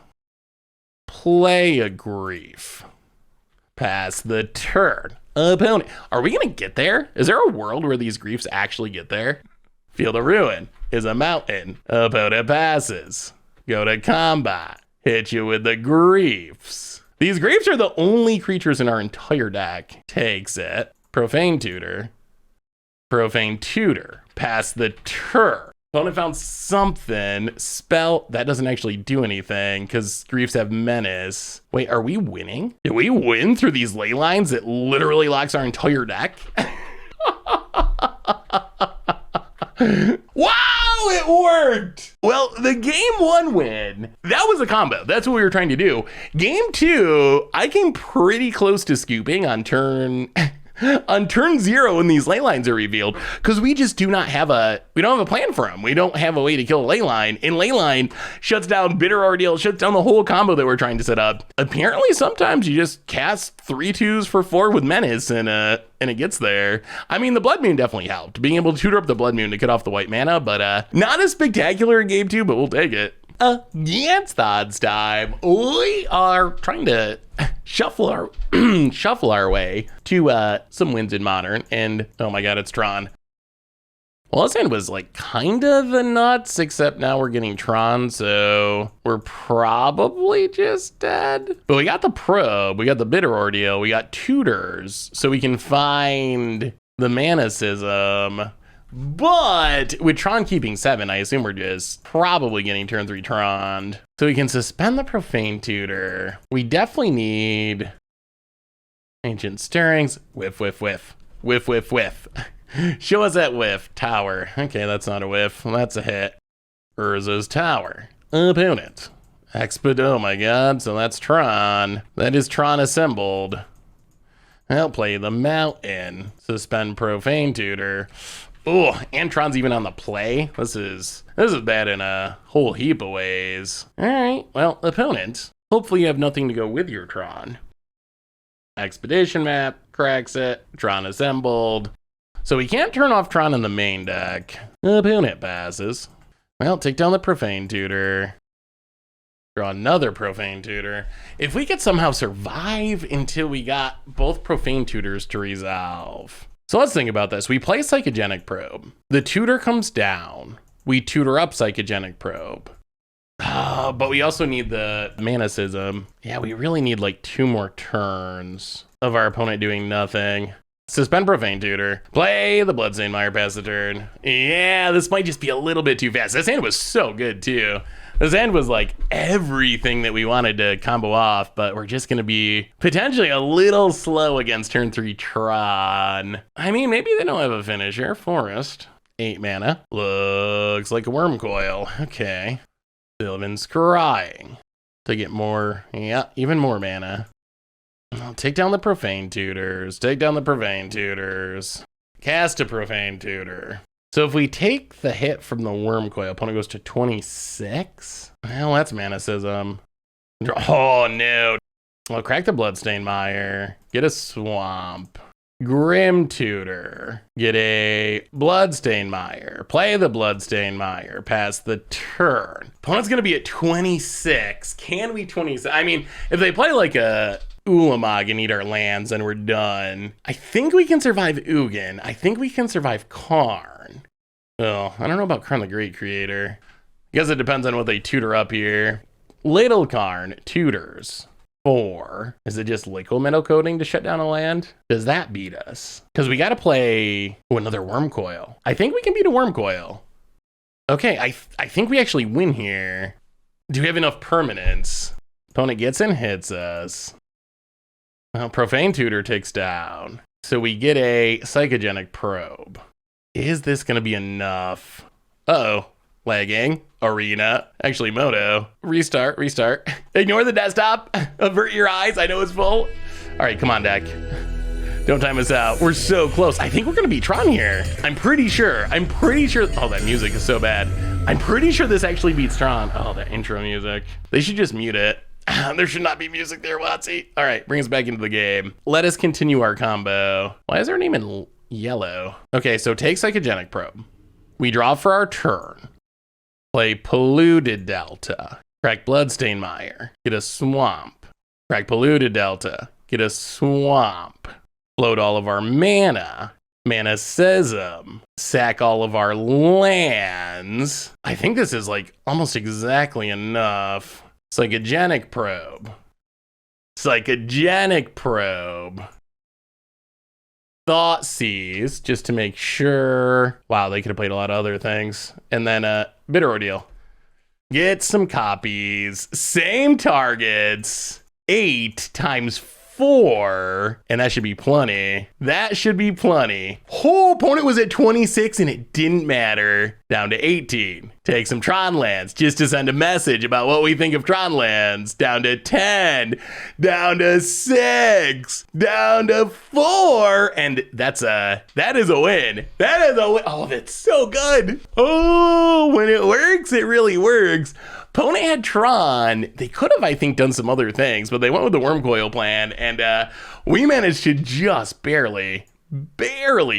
S1: Play a Grief. Pass the turn. Opponent. Are we gonna get there? Is there a world where these Griefs actually get there? Field of Ruin is a Mountain. Opponent passes. Go to combat. Hit you with the Griefs. These Griefs are the only creatures in our entire deck. Takes it. Profane Tutor. Profane Tutor. Pass the turn. Opponent found something. Spell. That doesn't actually do anything because Griefs have Menace. Wait, are we winning? Did we win through these ley lines that literally locks our entire deck? Wow, it worked! Well, the game 1 win, that was a combo. That's what we were trying to do. Game 2, I came pretty close to scooping on turn 0 when these ley lines are revealed, because we just do not have a plan for them. We don't have a way to kill a ley line. And ley line shuts down Bitter Ordeal, shuts down the whole combo that we're trying to set up. Apparently, sometimes you just cast 3/2s for 4 with Menace and it gets there. I mean, the Blood Moon definitely helped. Being able to tutor up the Blood Moon to cut off the white mana, but not as spectacular in game 2, but we'll take it. Against odds time, we are trying to shuffle our way to some wins in Modern, and oh my god, it's Tron. Well, this hand was like kind of the nuts, except now we're getting Tron, so we're probably just dead. But we got the Probe, we got the Bitter Ordeal, we got Tutors, so we can find the Manicism. But with Tron keeping 7, I assume we're just probably getting turn 3 Tron. So we can suspend the Profane Tutor. We definitely need Ancient Stirrings. Whiff, whiff, whiff. Whiff, whiff, whiff. Show us that whiff. Tower. Okay, that's not a whiff. That's a hit. Urza's Tower. Opponent. Oh my god, so that's Tron. That is Tron assembled. I'll play the Mountain. Suspend Profane Tutor. Oh, and Tron's even on the play. This is bad in a whole heap of ways. All right, well, opponent. Hopefully you have nothing to go with your Tron. Expedition map, cracks it, Tron assembled. So we can't turn off Tron in the main deck. Opponent passes. Well, take down the Profane Tutor. Draw another Profane Tutor. If we could somehow survive until we got both Profane Tutors to resolve. So let's think about this. We play Psychogenic Probe. The tutor comes down. We tutor up Psychogenic Probe. But we also need the Manicism. Yeah, we really need like 2 more turns of our opponent doing nothing. Suspend Profane Tutor. Play the Bloodstained Mire past the turn. Yeah, this might just be a little bit too fast. This hand was so good too. This hand was like everything that we wanted to combo off, but we're just going to be potentially a little slow against turn 3 Tron. I mean, maybe they don't have a finisher. Forest. 8 mana. Looks like a Worm Coil. Okay. Sylvan's Scrying. To get more, yeah, even more mana. I'll take down the Profane Tutors. Take down the Profane Tutors. Cast a Profane Tutor. So if we take the hit from the Worm Coil, opponent goes to 26. Well, that's Manicism. Oh, no. Well, crack the Bloodstained Mire. Get a Swamp. Grim Tutor. Get a Bloodstained Mire. Play the Bloodstained Mire. Pass the turn. Opponent's going to be at 26. Can we 26? I mean, if they play like a Ulamog and eat our lands and we're done, I think we can survive Ugin. I think we can survive Karn. Oh, I don't know about Karn the Great Creator. I guess it depends on what they tutor up here. Little Karn tutors 4. Is it just liquid metal coating to shut down a land? Does that beat us? Because we got to play another Worm Coil. I think we can beat a Worm Coil. Okay, I think we actually win here. Do we have enough permanence? Opponent gets and hits us. Well, Profane Tutor takes down. So we get a Psychogenic Probe. Is this going to be enough? Uh-oh. Lagging. Arena. Actually, Moto. Restart. Ignore the desktop. Avert your eyes. I know it's full. All right, come on, deck. Don't time us out. We're so close. I think we're going to beat Tron here. I'm pretty sure. Oh, that music is so bad. I'm pretty sure this actually beats Tron. Oh, that intro music. They should just mute it. There should not be music there, Watsy. All right, bring us back into the game. Let us continue our combo. Why is our name in yellow? Okay, so take Psychogenic Probe. We draw for our turn. Play Polluted Delta. Crack Bloodstain Mire. Get a Swamp. Crack Polluted Delta. Get a Swamp. Float all of our mana. Manicism. Sack all of our lands. I think this is like almost exactly enough. Psychogenic Probe. Psychogenic Probe. Thought Seize, just to make sure. Wow, they could have played a lot of other things. And then Bitter Ordeal. Get some copies. Same targets. 8 times 4. And that should be plenty. That should be plenty. Whole opponent was at 26 and it didn't matter. Down to 18. Take some Tron lands just to send a message about what we think of Tron lands. Down to 10. Down to 6. Down to 4. And that is a win. That is a win. Oh, that's so good. Oh, when it works, it really works. Opponent had Tron. They could have, I think, done some other things, but they went with the Worm Coil plan, and we managed to just barely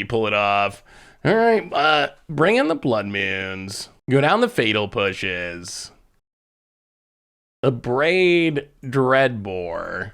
S1: pull it off. All right, bring in the Blood Moons. Go down the Fatal Pushes. Abrade Dreadbore.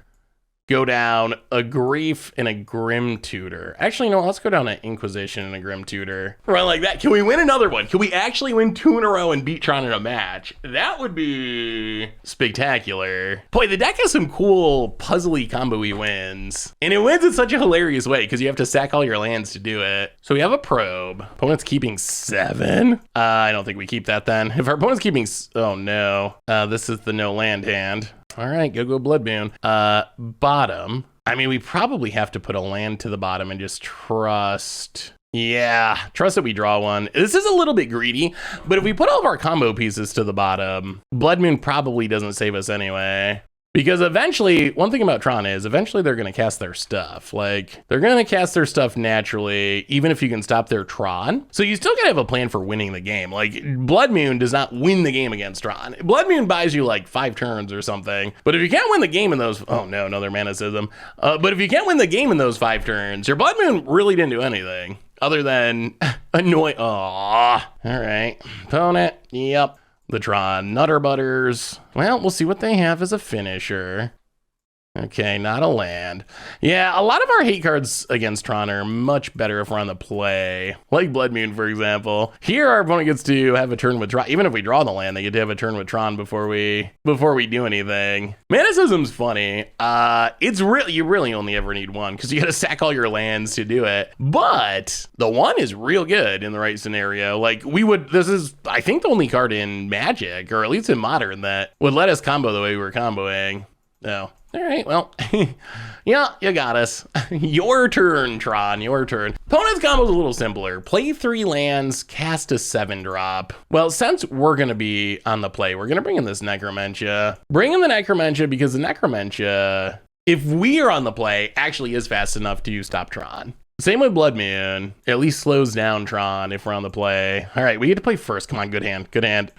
S1: Go down a Grief and a Grim Tutor. Actually, no, let's go down an Inquisition and a Grim Tutor. Right like that. Can we win another one? Can we actually win 2 in a row and beat Tron in a match? That would be spectacular. Boy, the deck has some cool puzzly combo-y wins. And it wins in such a hilarious way because you have to sack all your lands to do it. So we have a Probe. Opponent's keeping 7. I don't think we keep that then. If our opponent's keeping, oh no. This is the no land hand. All right, go Blood Moon. Bottom. I mean, we probably have to put a land to the bottom and just trust. Yeah, trust that we draw one. This is a little bit greedy, but if we put all of our combo pieces to the bottom, Blood Moon probably doesn't save us anyway. Because eventually, one thing about Tron is eventually they're going to cast their stuff. Like, they're going to cast their stuff naturally, even if you can stop their Tron. So you still got to have a plan for winning the game. Like, Blood Moon does not win the game against Tron. Blood Moon buys you like 5 turns or something. But if you can't win the game in those, oh no, another Manicism. But if you can't win the game in those 5 turns, your Blood Moon really didn't do anything other than annoy. Aww. All right, opponent. Yep. The Tron Nutter Butters. Well, we'll see what they have as a finisher. Okay, not a land. Yeah, a lot of our hate cards against Tron are much better if we're on the play. Like Blood Moon, for example. Here, our opponent gets to have a turn with Tron. Even if we draw the land, they get to have a turn with Tron before we do anything. Manicism's funny. It's really, you really only ever need one because you got to sack all your lands to do it. But the one is real good in the right scenario. Like this is, I think, the only card in Magic, or at least in Modern, that would let us combo the way we were comboing. No. All right, well, yeah, you got us. Your turn, Tron, your turn. Opponent's combo's a little simpler. Play 3 lands, cast a 7-drop. Well, since we're going to be on the play, we're going to bring in this Necromentia. Bring in the Necromentia because the Necromentia, if we are on the play, actually is fast enough to stop Tron. Same with Blood Moon. It at least slows down Tron if we're on the play. All right, we get to play first. Come on, good hand, good hand.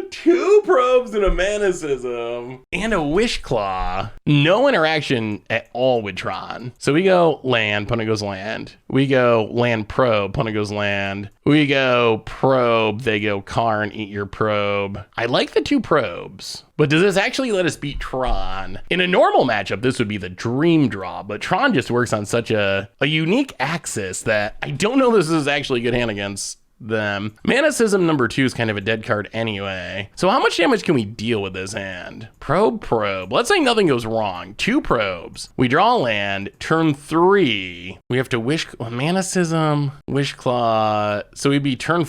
S1: 2 probes and a Manicism and a Wish Claw. No interaction at all with Tron. So we go land, opponent goes land. We go land probe, opponent goes land. We go probe, they go Karn, eat your probe. I like the 2 probes, but does this actually let us beat Tron? In a normal matchup, this would be the dream draw, but Tron just works on such a unique axis that I don't know this is actually a good hand against them. Manicism number 2 is kind of a dead card anyway. So how much damage can we deal with this hand? Probe. Let's say nothing goes wrong. 2 probes. We draw a land. Turn 3. We have to Manicism, Wish Claw. So we'd be turn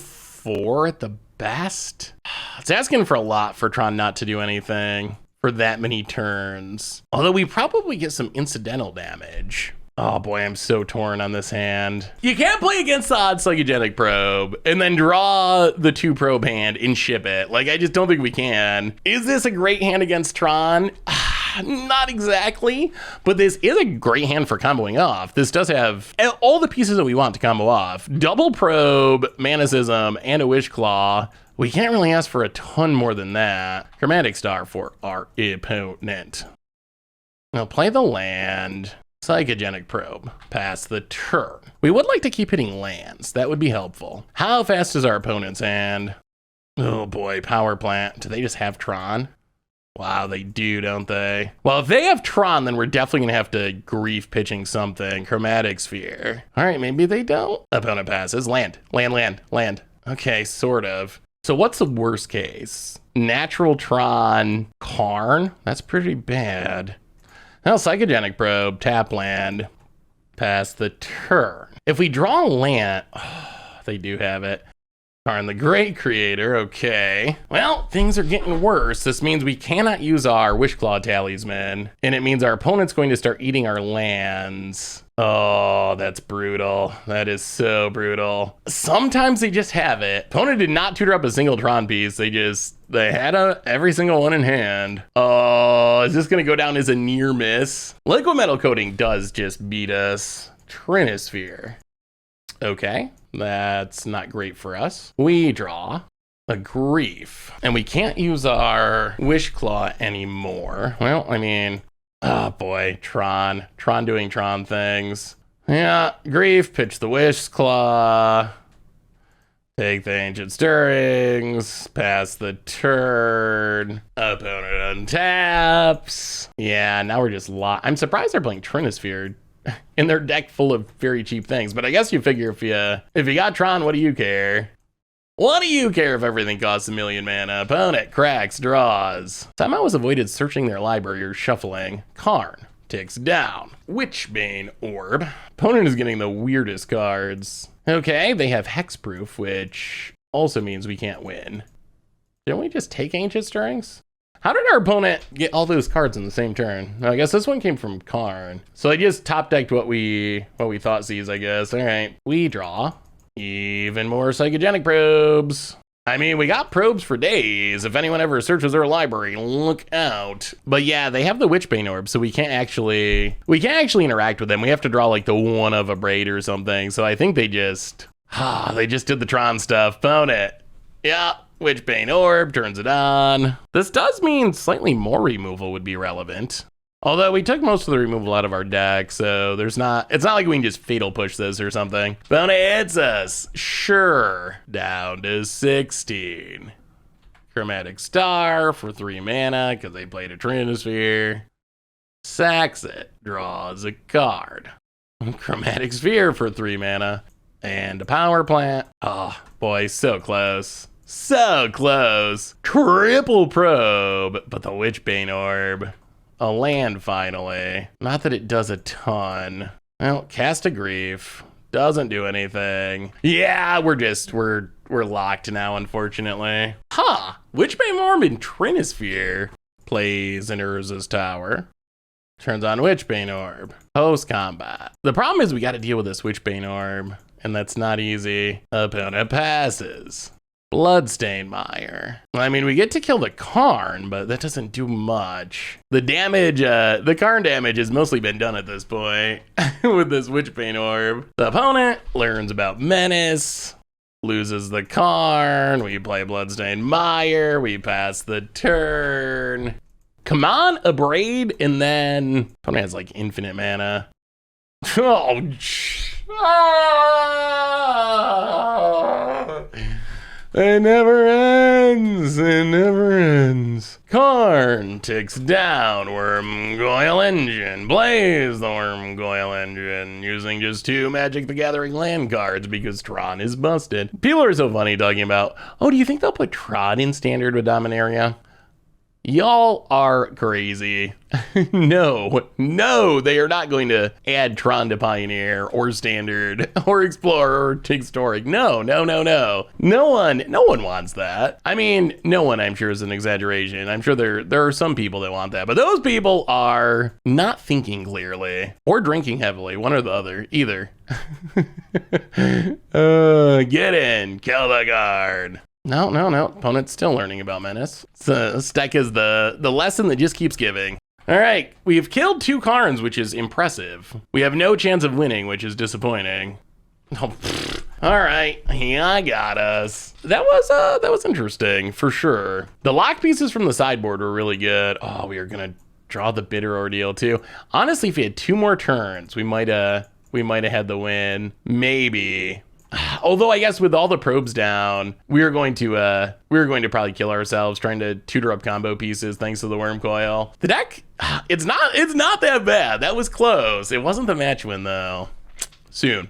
S1: 4 at the best. It's asking for a lot for Tron not to do anything for that many turns. Although we probably get some incidental damage. Oh boy, I'm so torn on this hand. You can't play against the odd Psychogenic Probe and then draw the 2 probe hand and ship it. Like, I just don't think we can. Is this a great hand against Tron? Not exactly, but this is a great hand for comboing off. This does have all the pieces that we want to combo off. Double probe, Manicism, and a Wish Claw. We can't really ask for a ton more than that. Chromatic Star for our opponent. Now play the land. Psychogenic Probe. Pass the turn. We would like to keep hitting lands. That would be helpful. How fast is our opponent's hand? Oh boy, Power Plant. Do they just have Tron? Wow, they do, don't they? Well, if they have Tron, then we're definitely gonna have to grief pitching something. Chromatic Sphere. All right, maybe they don't. Opponent passes. Land. Land. Okay, sort of. So what's the worst case? Natural Tron Karn? That's pretty bad. Now, Psychogenic Probe, tap land, pass the turn. If we draw a land, they do have it. Karn the Great Creator, okay. Well, things are getting worse. This means we cannot use our Wish Claw Talisman, and it means our opponent's going to start eating our lands. Oh, that's brutal. That is so brutal. Sometimes they just have it. Opponent did not tutor up a single Tron piece. They had every single one in hand. Oh, is this gonna go down as a near miss? Liquid Metal Coating does just beat us. Trinisphere. Okay, that's not great for us. We draw a grief, and we can't use our Wish Claw anymore. Well, I mean, oh boy, Tron doing Tron things. Yeah, grief, pitch the Wish Claw, take the Ancient Stirrings, pass the turn, opponent untaps. Yeah, now we're just locked. I'm surprised they're playing Trinisphere in their deck full of very cheap things, but I guess you figure if you got Tron, what do you care? What do you care if everything costs 1,000,000 mana? Opponent cracks, draws. Somehow was avoided searching their library or shuffling. Karn ticks down. Witchbane Orb. Opponent is getting the weirdest cards. Okay, they have Hexproof, which also means we can't win. Didn't we just take Ancient Stirrings? How did our opponent get all those cards in the same turn? I guess this one came from Karn. So they just top decked what we thought sees, I guess. All right, we draw. Even more Psychogenic Probes. I mean, we got probes for days. If anyone ever searches their library, look out. But yeah, they have the Witchbane Orb, so we can't actually interact with them. We have to draw like the one of a braid or something. So I think they just did the Tron stuff. Opponent. Yeah. Witchbane Orb, turns it on. This does mean slightly more removal would be relevant. Although we took most of the removal out of our deck, so it's not like we can just fatal push this or something. Opponent hits us. Sure. Down to 16. Chromatic Star for 3 mana, because they played a Trinisphere. Sacks it. Draws a card. Chromatic Sphere for 3 mana. And a Power Plant. Oh, boy, so close. So close. Triple Probe, but the Witchbane Orb. A land, finally. Not that it does a ton. Well, cast a grief. Doesn't do anything. Yeah, we're locked now, unfortunately. Witchbane Orb in Trinisphere. Plays in Urza's Tower. Turns on Witchbane Orb. Post-combat. The problem is we gotta deal with this Witchbane Orb, and that's not easy. Opponent passes. Bloodstain Mire. I mean, we get to kill the Karn, but that doesn't do much. The damage, the Karn damage has mostly been done at this point with this Witchbane Orb. The opponent learns about Menace, loses the Karn, we play Bloodstain Mire, we pass the turn. Come on, a braid, and then opponent has like infinite mana. Oh, it never ends. It never ends. Karn ticks down. Wormgoyle Engine. Blaze the Wormgoyle Engine. Using just 2 Magic the Gathering land cards because Tron is busted. People are so funny talking about, oh, do you think they'll put Tron in Standard with Dominaria? Y'all are crazy. No, they are not going to add Tron to Pioneer or Standard or Explorer or Historic. No. No one wants that. I mean, no one, I'm sure, is an exaggeration. I'm sure there are some people that want that, but those people are not thinking clearly or drinking heavily, one or the other, either. Get in, kill the guard. No. Opponent's still learning about Menace. So this deck is the lesson that just keeps giving. All right, we've killed 2 Karns, which is impressive. We have no chance of winning, which is disappointing. Oh, all right, yeah, got us. That was interesting for sure. The lock pieces from the sideboard were really good. Oh, we are gonna draw the Bitter Ordeal too. Honestly, if we had 2 more turns, we might have had the win. Maybe. Although I guess with all the probes down, we were going to probably kill ourselves trying to tutor up combo pieces thanks to the Worm Coil. The deck, it's not that bad. That was close. It wasn't the match win though. Soon.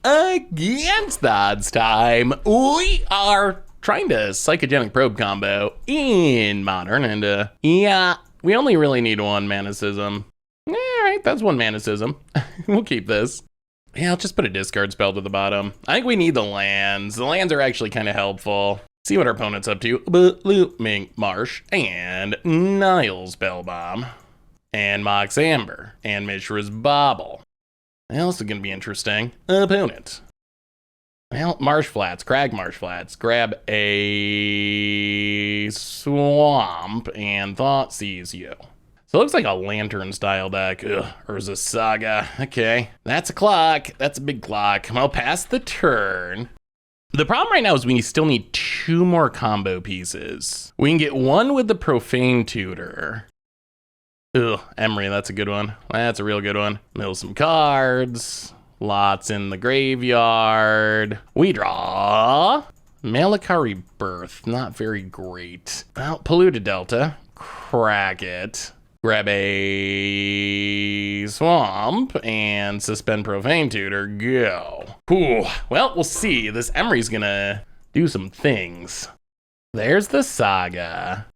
S1: Against the odds time, we are trying to Psychogenic Probe combo in Modern, and yeah, we only really need 1 Manicism. All right, that's 1 Manicism. We'll keep this. Yeah, I'll just put a discard spell to the bottom. I think we need the lands. The lands are actually kind of helpful. See what our opponent's up to. Blooming Marsh and Niles Spellbomb and Mox Amber and Mishra's Bauble. Well, this is going to be interesting. Opponent. Well, Marsh Flats, Crag Marsh Flats. Grab a Swamp and Thought Sees You. So it looks like a Lantern style deck. Ugh, Urza Saga. Okay, that's a clock. That's a big clock. I'll pass the turn. The problem right now is we still need 2 more combo pieces. We can get 1 with the Profane Tutor. Ugh, Emery, that's a good one. That's a real good one. Mill some cards. Lots in the graveyard. We draw. Malakari Birth, not very great. Well, Polluted Delta. Crack it. Grab a Swamp and suspend Profane Tutor. Go. Whew. Well, we'll see. This Emery's gonna do some things. There's the Saga.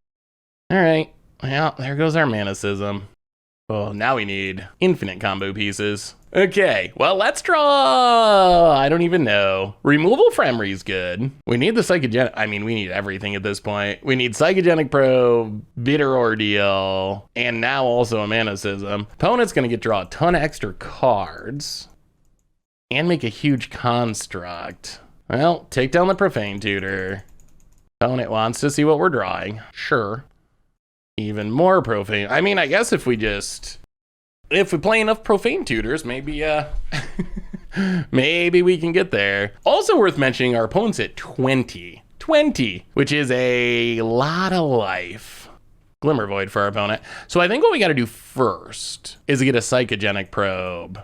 S1: All right. Well, there goes our Manicism. Oh, now we need infinite combo pieces. Okay, well, let's draw. I don't even know. Removal for Emery's good. We need the Psychogenic. I mean, we need everything at this point. We need Psychogenic Probe, Bitter Ordeal, and now also a Manicism. Opponent's going to get draw a ton of extra cards and make a huge construct. Well, take down the Profane Tutor. Opponent wants to see what we're drawing. Sure. Even more Profane. I mean, I guess if we play enough Profane Tutors, maybe maybe we can get there. Also worth mentioning, our opponent's at 20, which is a lot of life. Glimmer Void for our opponent. So I think what we got to do first is get a Psychogenic Probe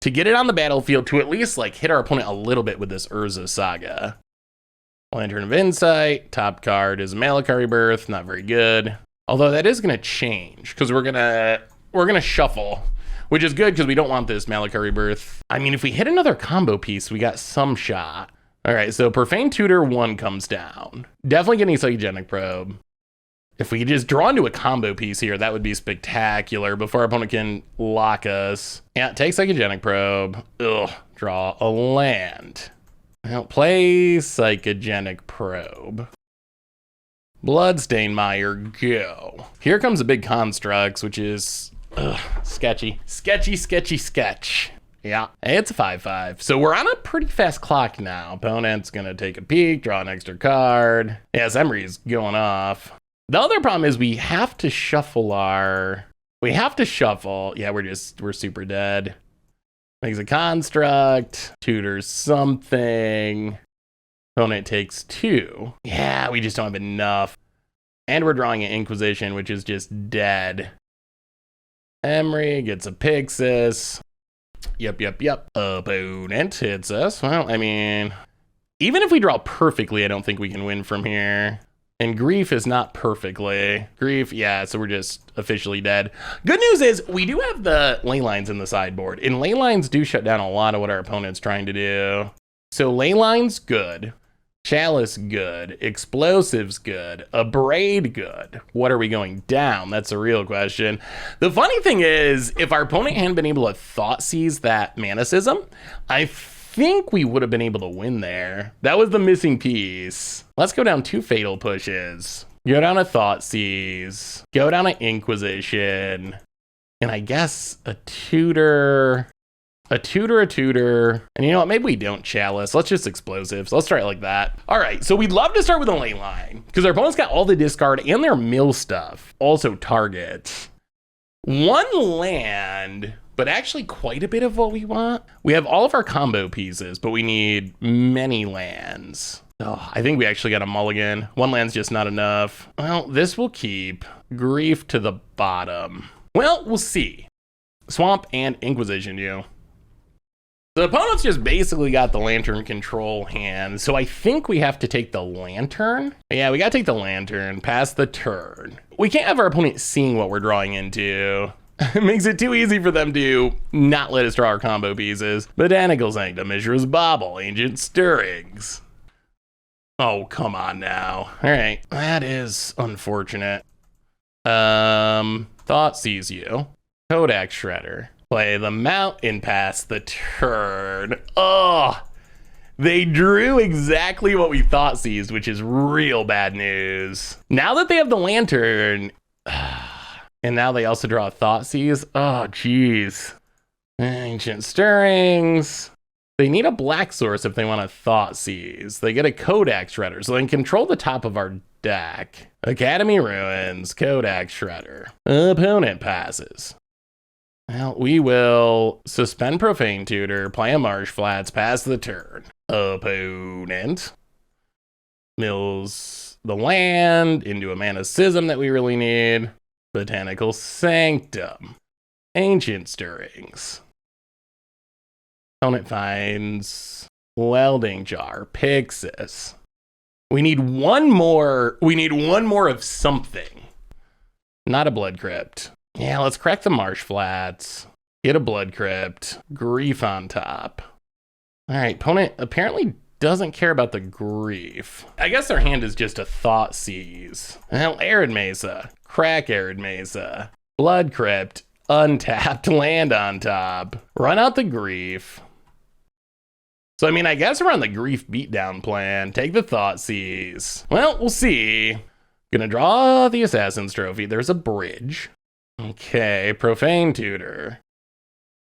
S1: to get it on the battlefield to at least like hit our opponent a little bit with this Urza Saga. Lantern of Insight. Top card is Malakari Birth. Not very good. Although that is going to change because we're gonna shuffle, which is good because we don't want this Malakari Birth. I mean, if we hit another combo piece, we got some shot. All right, so Profane Tutor 1 comes down. Definitely getting Psychogenic Probe. If we could just draw into a combo piece here, that would be spectacular before our opponent can lock us. Yeah, take Psychogenic Probe. Ugh, draw a land. Well, play Psychogenic Probe. Bloodstain Mire, go. Here comes a big Constructs, which is sketchy. Sketch. Yeah, it's a 5/5. So we're on a pretty fast clock now. Opponent's gonna take a peek, draw an extra card. Yes, Emery's going off. The other problem is we have to shuffle. Yeah, we're super dead. Makes a construct, tutors something. Opponent takes 2. Yeah, we just don't have enough. And we're drawing an Inquisition, which is just dead. Emery gets a Pixis. Yep. Opponent hits us. Well, I mean, even if we draw perfectly, I don't think we can win from here. And Grief is not perfectly. Grief, yeah, so we're just officially dead. Good news is we do have the ley lines in the sideboard. And ley lines do shut down a lot of what our opponent's trying to do. So ley lines, good. Chalice, good. Explosives, good. Abrade, good. What are we going down? That's a real question. The funny thing is, if our opponent hadn't been able to Thought Seize that Manicism, I think we would have been able to win there. That was the missing piece. Let's go down 2 Fatal Pushes. Go down a Thought Seize. Go down an Inquisition. And I guess a Tutor. A tutor. And you know what? Maybe we don't Chalice. Let's just Explosives. Let's try it like that. All right. So we'd love to start with a ley line because our opponent's got all the discard and their mill stuff. Also target. 1 land, but actually quite a bit of what we want. We have all of our combo pieces, but we need many lands. Oh, I think we actually got a mulligan. 1 land's just not enough. Well, this will keep. Grief to the bottom. Well, we'll see. Swamp and Inquisition, you. The opponent's just basically got the Lantern control hand, so I think we have to take the Lantern. Yeah, we gotta take the Lantern, pass the turn. We can't have our opponent seeing what we're drawing into. It makes it too easy for them to not let us draw our combo pieces. Botanical Sanctum, Mishra's Bauble, Ancient Stirrings. Oh, come on now. All right, that is unfortunate. Thought Seize you. Kodak Shredder. Play the mountain, pass the turn. Oh, they drew exactly what we thought seized, which is real bad news. Now that they have the Lantern, and now they also draw a Thought Seize. Oh, geez. Ancient Stirrings. They need a black source if they want a Thought Seize. They get a Kodak Shredder, so they can control the top of our deck. Academy Ruins, Kodak Shredder. Opponent passes. Well, we will suspend Profane Tutor, play a Marsh Flats, pass the turn. Opponent mills the land into a Manicism that we really need. Botanical Sanctum. Ancient Stirrings. Opponent finds Welding Jar, Pixis. We need one more of something. Not a Blood Crypt. Yeah, let's crack the Marsh Flats. Get a Blood Crypt. Grief on top. All right, opponent apparently doesn't care about the Grief. I guess their hand is just a Thought Seize. Well, Arid Mesa. Crack Arid Mesa. Blood Crypt. Untapped land on top. Run out the Grief. So, I mean, I guess we're on the Grief beatdown plan. Take the Thought Seize. Well, we'll see. Gonna draw the Assassin's Trophy. There's a bridge. Okay, Profane Tutor.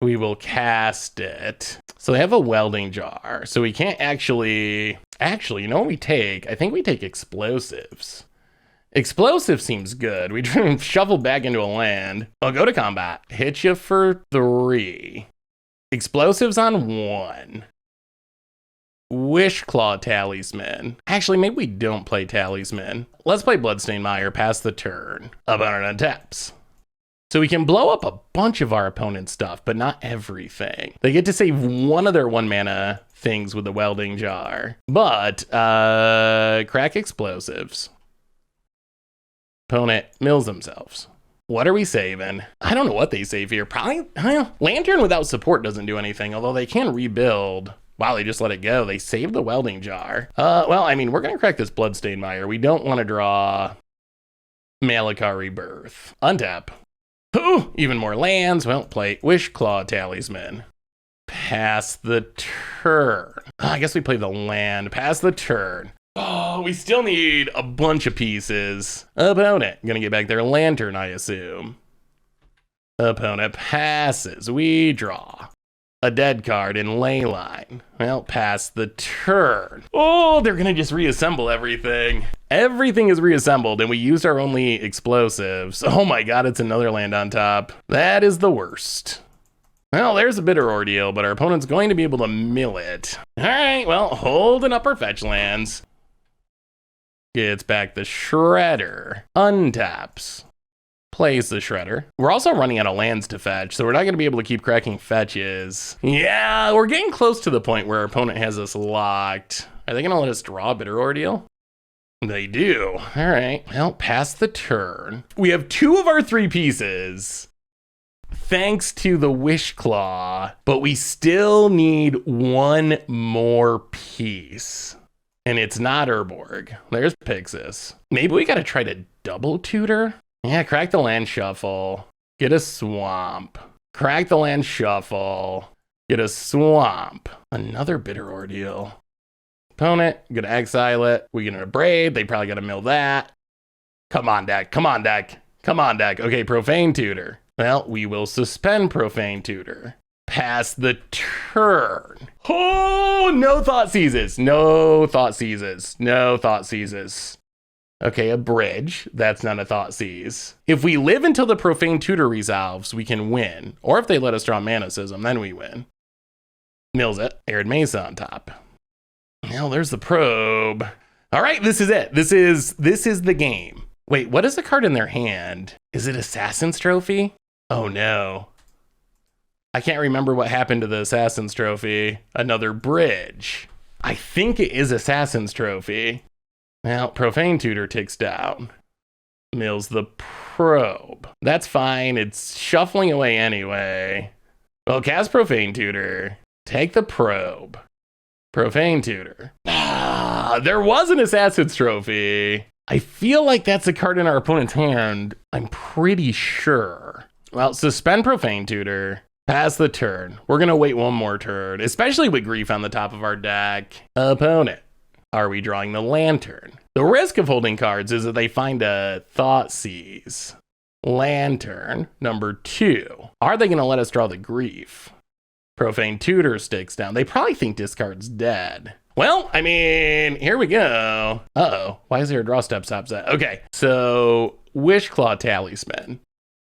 S1: We will cast it. So they have a Welding Jar. So we can't actually, you know what we take? I think we take Explosives. Explosive seems good. We shuffle back into a land. I'll go to combat. Hit you for 3. Explosives on 1. Wishclaw Talisman. Actually, maybe we don't play Talisman. Let's play Bloodstained Mire, pass the turn. Opponent untaps. So we can blow up a bunch of our opponent's stuff, but not everything. They get to save one of their 1 mana things with the Welding Jar. But, crack Explosives. Opponent mills themselves. What are we saving? I don't know what they save here. Probably, Lantern without support doesn't do anything, although they can rebuild. Wow, they just let it go. They saved the Welding Jar. Well, I mean, we're going to crack this Bloodstained Mire. We don't want to draw Malakar Rebirth. Untap. Ooh, even more lands. Well, play Wishclaw Talisman. Pass the turn. I guess we play the land. Pass the turn. Oh, we still need a bunch of pieces. Opponent. Gonna get back their Lantern, I assume. Opponent passes. We draw. A dead card in Leyline. Well, pass the turn. Oh, they're gonna just reassemble everything. Everything is reassembled and we used our only explosives. Oh my god, it's another land on top. That is the worst. Well, there's a bitter ordeal, but our opponent's going to be able to mill it. All right, well, holding up our fetch lands. Gets back the Shredder. Untaps. Plays the Shredder. We're also running out of lands to fetch, so we're not going to be able to keep cracking fetches. Yeah, we're getting close to the point where our opponent has us locked. Are they going to let us draw a bitter ordeal? They do. All right, well, pass the turn. We have 2 of our 3 pieces, thanks to the Wishclaw, but we still need 1 more piece. And it's not Urborg. There's Pixis. Maybe we gotta try to double tutor? Yeah, crack the land shuffle. Get a swamp. Crack the land shuffle. Get a swamp. Another bitter ordeal. Opponent, gonna exile it. We get an Abrade. They probably gotta mill that. Come on, deck. Come on, deck. Come on, deck. Okay, Profane Tutor. Well, we will suspend Profane Tutor. Pass the turn. Oh, no thought seizes. No thought seizes. No thought seizes. Okay, a bridge. That's not a thought seize. If we live until the Profane Tutor resolves, we can win. Or if they let us draw Manicism, then we win. Mills it. Arid Mesa on top. Well, there's the probe. All right, this is it. This is the game. Wait, what is the card in their hand? Is it Assassin's Trophy? Oh no. I can't remember what happened to the Assassin's Trophy. Another bridge. I think it is Assassin's Trophy. Well, Profane Tutor ticks down. Mills the probe. That's fine. It's shuffling away anyway. Well, cast Profane Tutor. Take the probe. Profane Tutor. Ah, there was an Assassin's Trophy. I feel like that's a card in our opponent's hand. I'm pretty sure. Well, suspend Profane Tutor. Pass the turn. We're going to wait one more turn, especially with Grief on the top of our deck. Opponent. Are we drawing the Lantern? The risk of holding cards is that they find a Thought Seize. Lantern, number 2. Are they going to let us draw the Grief? Profane Tutor sticks down. They probably think discard's dead. Well, I mean, here we go. Uh-oh, why is there a draw step stop set? Okay, so Wishclaw Talisman.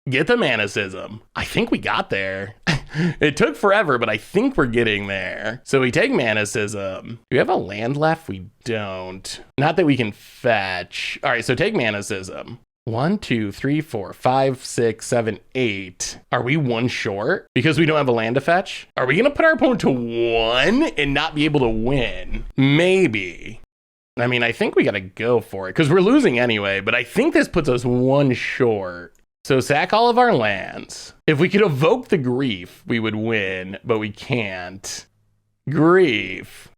S1: Get the Manicism. I think we got there. It took forever, but I think we're getting there. So we take Manicism. Do we have a land left? We don't. Not that we can fetch. All right, so take Manicism. 1, 2, 3, 4, 5, 6, 7, 8. Are we one short because we don't have a land to fetch? Are we going to put our opponent to 1 and not be able to win? Maybe. I mean, I think we got to go for it because we're losing anyway, but I think this puts us 1 short. So sack all of our lands. If we could evoke the Grief, we would win, but we can't. Grief.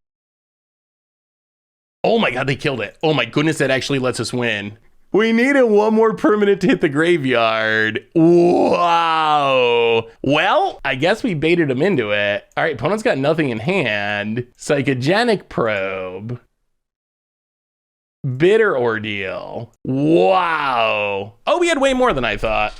S1: Oh my God, they killed it. Oh my goodness, that actually lets us win. We needed one more permanent to hit the graveyard. Wow. Well, I guess we baited him into it. All right, opponent's got nothing in hand. Psychogenic Probe. Bitter Ordeal. Wow. Oh, we had way more than I thought.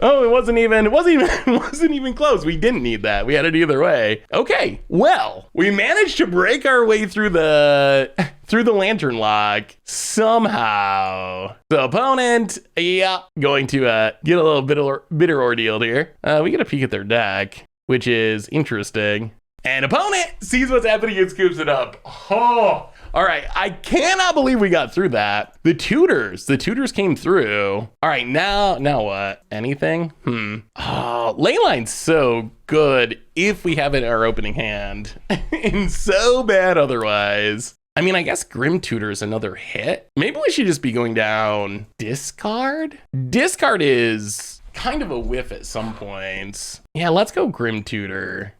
S1: Oh, it wasn't even close. We didn't need that. We had it either way. Okay, well, we managed to break our way through the Lantern lock somehow. So opponent, yeah, going to get a little bitter ordeal here. We get a peek at their deck, which is interesting. And opponent sees what's happening and scoops it up. Oh. All right, I cannot believe we got through that. The tutors came through. All right, now what? Anything? Oh, Leyline's so good if we have it in our opening hand and so bad otherwise. I mean, I guess Grim Tutor is another hit. Maybe we should just be going down discard? Discard is kind of a whiff at some points. Yeah, let's go Grim Tutor.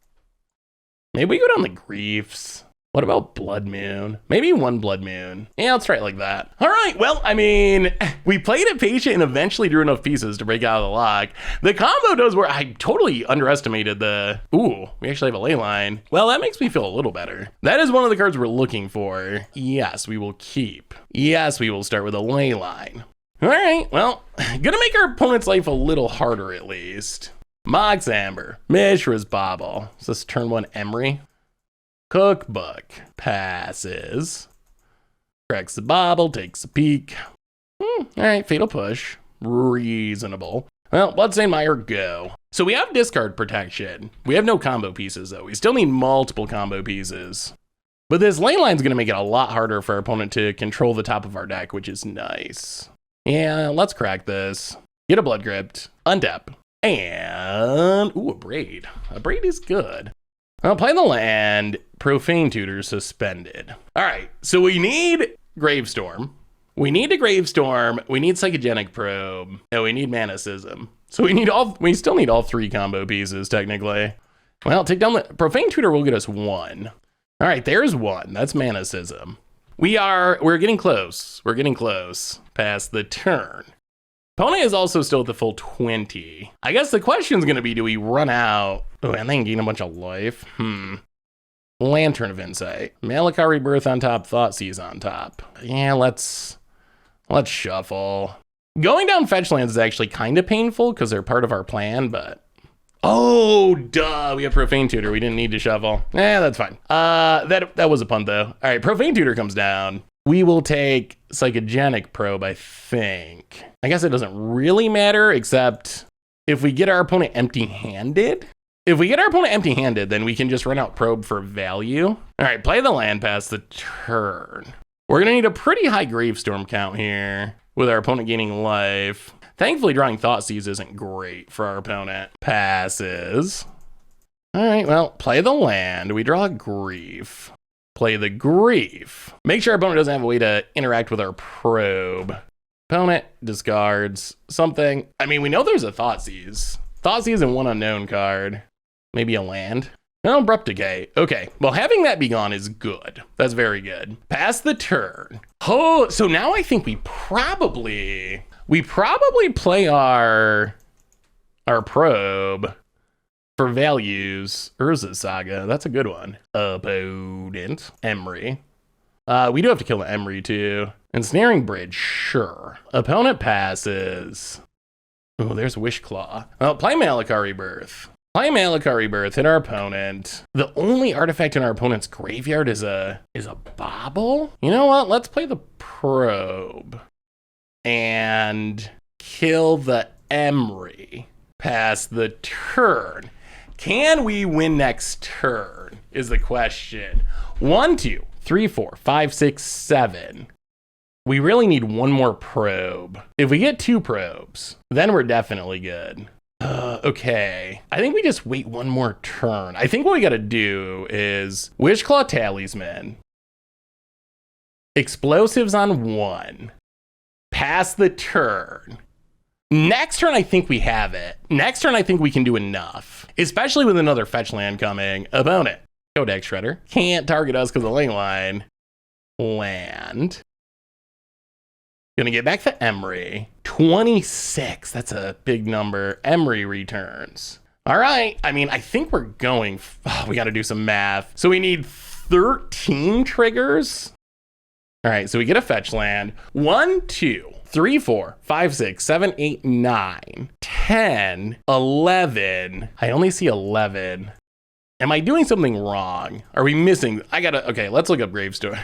S1: Maybe we go down the Griefs. What about Blood Moon? Maybe 1 Blood Moon. Yeah, let's try it like that. All right, well, I mean, we played it patient and eventually drew enough pieces to break out of the lock. The combo does work. I totally underestimated the... Ooh, we actually have a Leyline. Well, that makes me feel a little better. That is one of the cards we're looking for. Yes, we will keep. Yes, we will start with a Leyline. All right, well, gonna make our opponent's life a little harder at least. Mox Amber, Mishra's Bauble. Is this turn 1 Emery? Cookbook passes. Cracks the bauble, takes a peek. All right, Fatal Push. Reasonable. Well, Bloodstained Mire, go. So we have discard protection. We have no combo pieces, though. We still need multiple combo pieces. But this Leyline's going to make it a lot harder for our opponent to control the top of our deck, which is nice. Yeah, let's crack this. Get a Blood Crypt. Untap. And... Ooh, a Braid. A Braid is good. I'll play the land. Profane Tutor suspended. All right, so we need Gravestorm. We need a Gravestorm. We need Psychogenic Probe. And we need Manicism. So we still need all 3 combo pieces, technically. Well, take down the Profane Tutor will get us 1. All right, there's one. That's Manicism. We're getting close. We're getting close past the turn. Opponent is also still at the full 20. I guess the question is going to be, do we run out? Oh, and then gain a bunch of life. Lantern of Insight. Malakar Rebirth on top, Thoughtseize on top. Yeah, let's shuffle. Going down fetch lands is actually kind of painful because they're part of our plan, but... Oh, duh, we have Profane Tutor. We didn't need to shuffle. That's fine. That was a punt, though. All right, Profane Tutor comes down. We will take Psychogenic Probe, I think. I guess it doesn't really matter, except if we get our opponent empty-handed. If we get our opponent empty-handed, then we can just run out Probe for value. All right, play the land past the turn. We're going to need a pretty high Gravestorm count here with our opponent gaining life. Thankfully, drawing Thoughtseize isn't great for our opponent. Passes. All right, well, play the land. We draw a Grief. Play the Grief. Make sure our opponent doesn't have a way to interact with our Probe. Opponent discards something. I mean, we know there's a Thoughtseize. Thoughtseize and one unknown card. Maybe a land. No, Abrupt Decay. Okay, well, having that be gone is good. That's very good. Pass the turn. Oh, so now I think we probably play our Probe for values. Urza Saga, that's a good one. Opponent, Emry. We do have to kill the Emry too. Ensnaring Bridge, sure. Opponent passes. Oh, there's Wishclaw. Well, play Malakar Rebirth. Play Malakar Rebirth, hit our opponent. The only artifact in our opponent's graveyard is a bauble? You know what? Let's play the Probe. And kill the Emry. Pass the turn. Can we win next turn is the question. 1, 2, 3, 4, 5, 6, 7. We really need one more Probe. If we get 2 probes, then we're definitely good. Okay. I think we just wait one more turn. I think what we gotta do is Wishclaw Talisman. Explosives on 1. Pass the turn. Next turn, I think we have it. Next turn, I think we can do enough. Especially with another fetch land coming. Opponent. Codex Shredder. Can't target us because of lane line. Land. Gonna get back to Emry. 26. That's a big number. Emry returns. All right. I mean, I think we're going. We got to do some math. So we need 13 triggers. All right. So we get a fetch land. 1, 2, 3, 4, 5, 6, 7, 8, 9, 10, 11. I only see 11. Am I doing something wrong? Are we missing? Okay, let's look up Gravestone.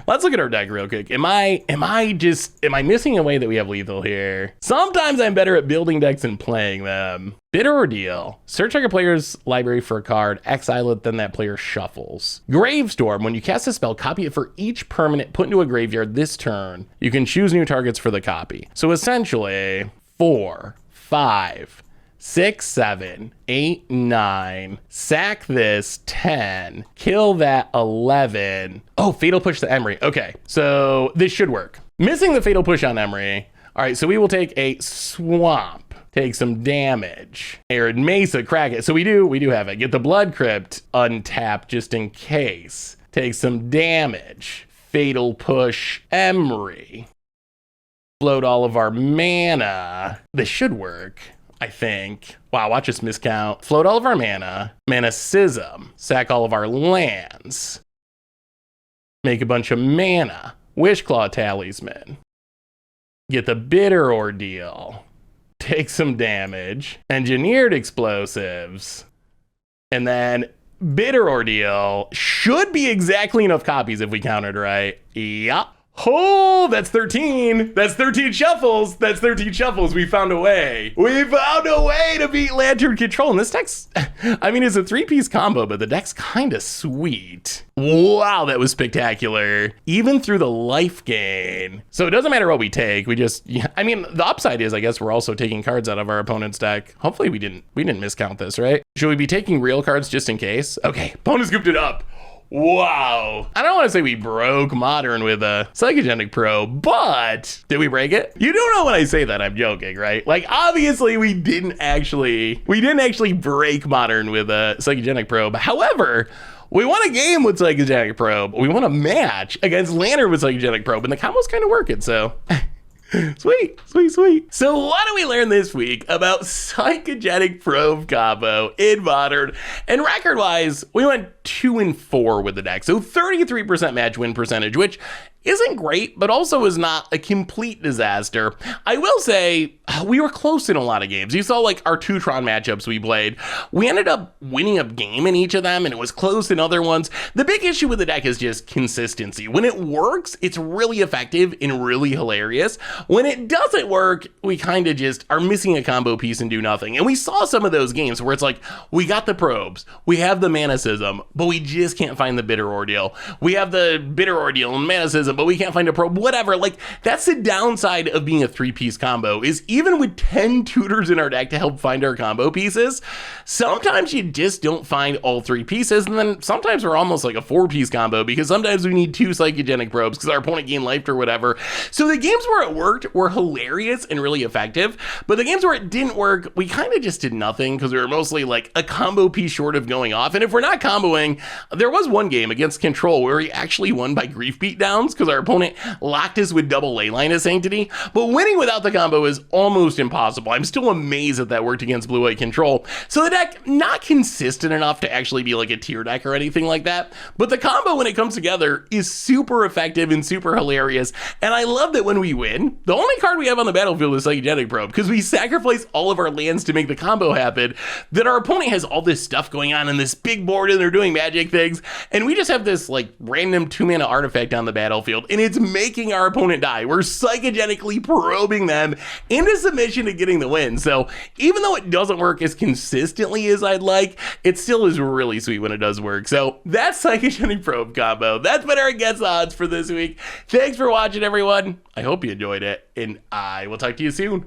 S1: Let's look at our deck real quick. Am I missing a way that we have lethal here? Sometimes I'm better at building decks and playing them. Bitter Ordeal. Search like a player's library for a card, exile it, then that player shuffles. Gravestorm. When you cast a spell, copy it for each permanent put into a graveyard this turn. You can choose new targets for the copy. So essentially, 4, 5, 6, 7, 8, 9, sack this, 10, kill that, 11. Oh, Fatal Push to Emry. Okay, so this should work. Missing the Fatal Push on Emry. All right, so we will take a Swamp, take some damage. Arid Mesa, crack it. So we do have it. Get the Blood Crypt untapped just in case. Take some damage. Fatal Push Emry. Float all of our mana. This should work, I think. Wow, watch us miscount. Float all of our mana. Manicism. Sack all of our lands. Make a bunch of mana. Wishclaw Talisman. Get the Bitter Ordeal. Take some damage. Engineered Explosives. And then Bitter Ordeal should be exactly enough copies if we counted right. Yup. Oh, that's 13. That's 13 shuffles. That's 13 shuffles. We found a way. We found a way to beat Lantern Control. And this deck's, I mean, it's a 3-piece combo, but the deck's kind of sweet. Wow, that was spectacular. Even through the life gain. So it doesn't matter what we take. We just, I mean, the upside is, I guess, we're also taking cards out of our opponent's deck. Hopefully we didn't miscount this, right? Should we be taking real cards just in case? Okay, opponent scooped it up. Wow. I don't want to say we broke Modern with a Psychogenic Probe, but did we break it? You don't know when I say that, I'm joking, right? Like, obviously we didn't actually break Modern with a Psychogenic Probe. However, We won a game with Psychogenic Probe. We won a match against Lantern with Psychogenic Probe, and the combo's kind of working, so... Sweet, sweet, sweet. So what do we learn this week about Psychogenic Probe combo in Modern? And record-wise, we went 2-4 with the deck, so 33% match win percentage, which isn't great, but also is not a complete disaster. I will say, we were close in a lot of games. You saw like our 2 Tron matchups we played. We ended up winning a game in each of them, and it was close in other ones. The big issue with the deck is just consistency. When it works, it's really effective and really hilarious. When it doesn't work, we kind of just are missing a combo piece and do nothing. And we saw some of those games where it's like, we got the probes, we have the Manicism, but we just can't find the Bitter Ordeal. We have the Bitter Ordeal and Manicism, but we can't find a probe, whatever. Like, that's the downside of being a 3-piece combo, is even with 10 tutors in our deck to help find our combo pieces, sometimes you just don't find all 3 pieces, and then sometimes we're almost like a 4-piece combo, because sometimes we need 2 Psychogenic Probes because our opponent gained life or whatever. So the games where it worked were hilarious and really effective, but the games where it didn't work, we kind of just did nothing because we were mostly like a combo piece short of going off. And if we're not comboing, there was one game against Control where we actually won by grief beatdowns because our opponent locked us with double Leyline of Sanctity, but winning without the combo is almost impossible. I'm still amazed that worked against blue-white Control. So the deck, not consistent enough to actually be like a tier deck or anything like that, but the combo when it comes together is super effective and super hilarious, and I love that when we win, the only card we have on the battlefield is Psychogenic Probe, because we sacrifice all of our lands to make the combo happen, that our opponent has all this stuff going on in this big board and they're doing magic things, and we just have this like random 2-mana artifact on the battlefield, and it's making our opponent die. We're psychogenically probing them into submission and getting the win. So even though it doesn't work as consistently as I'd like, it still is really sweet when it does work. So that's Psychogenic Probe combo. That's been our Against the Odds for this week. Thanks for watching, everyone. I hope you enjoyed it, and I will talk to you soon.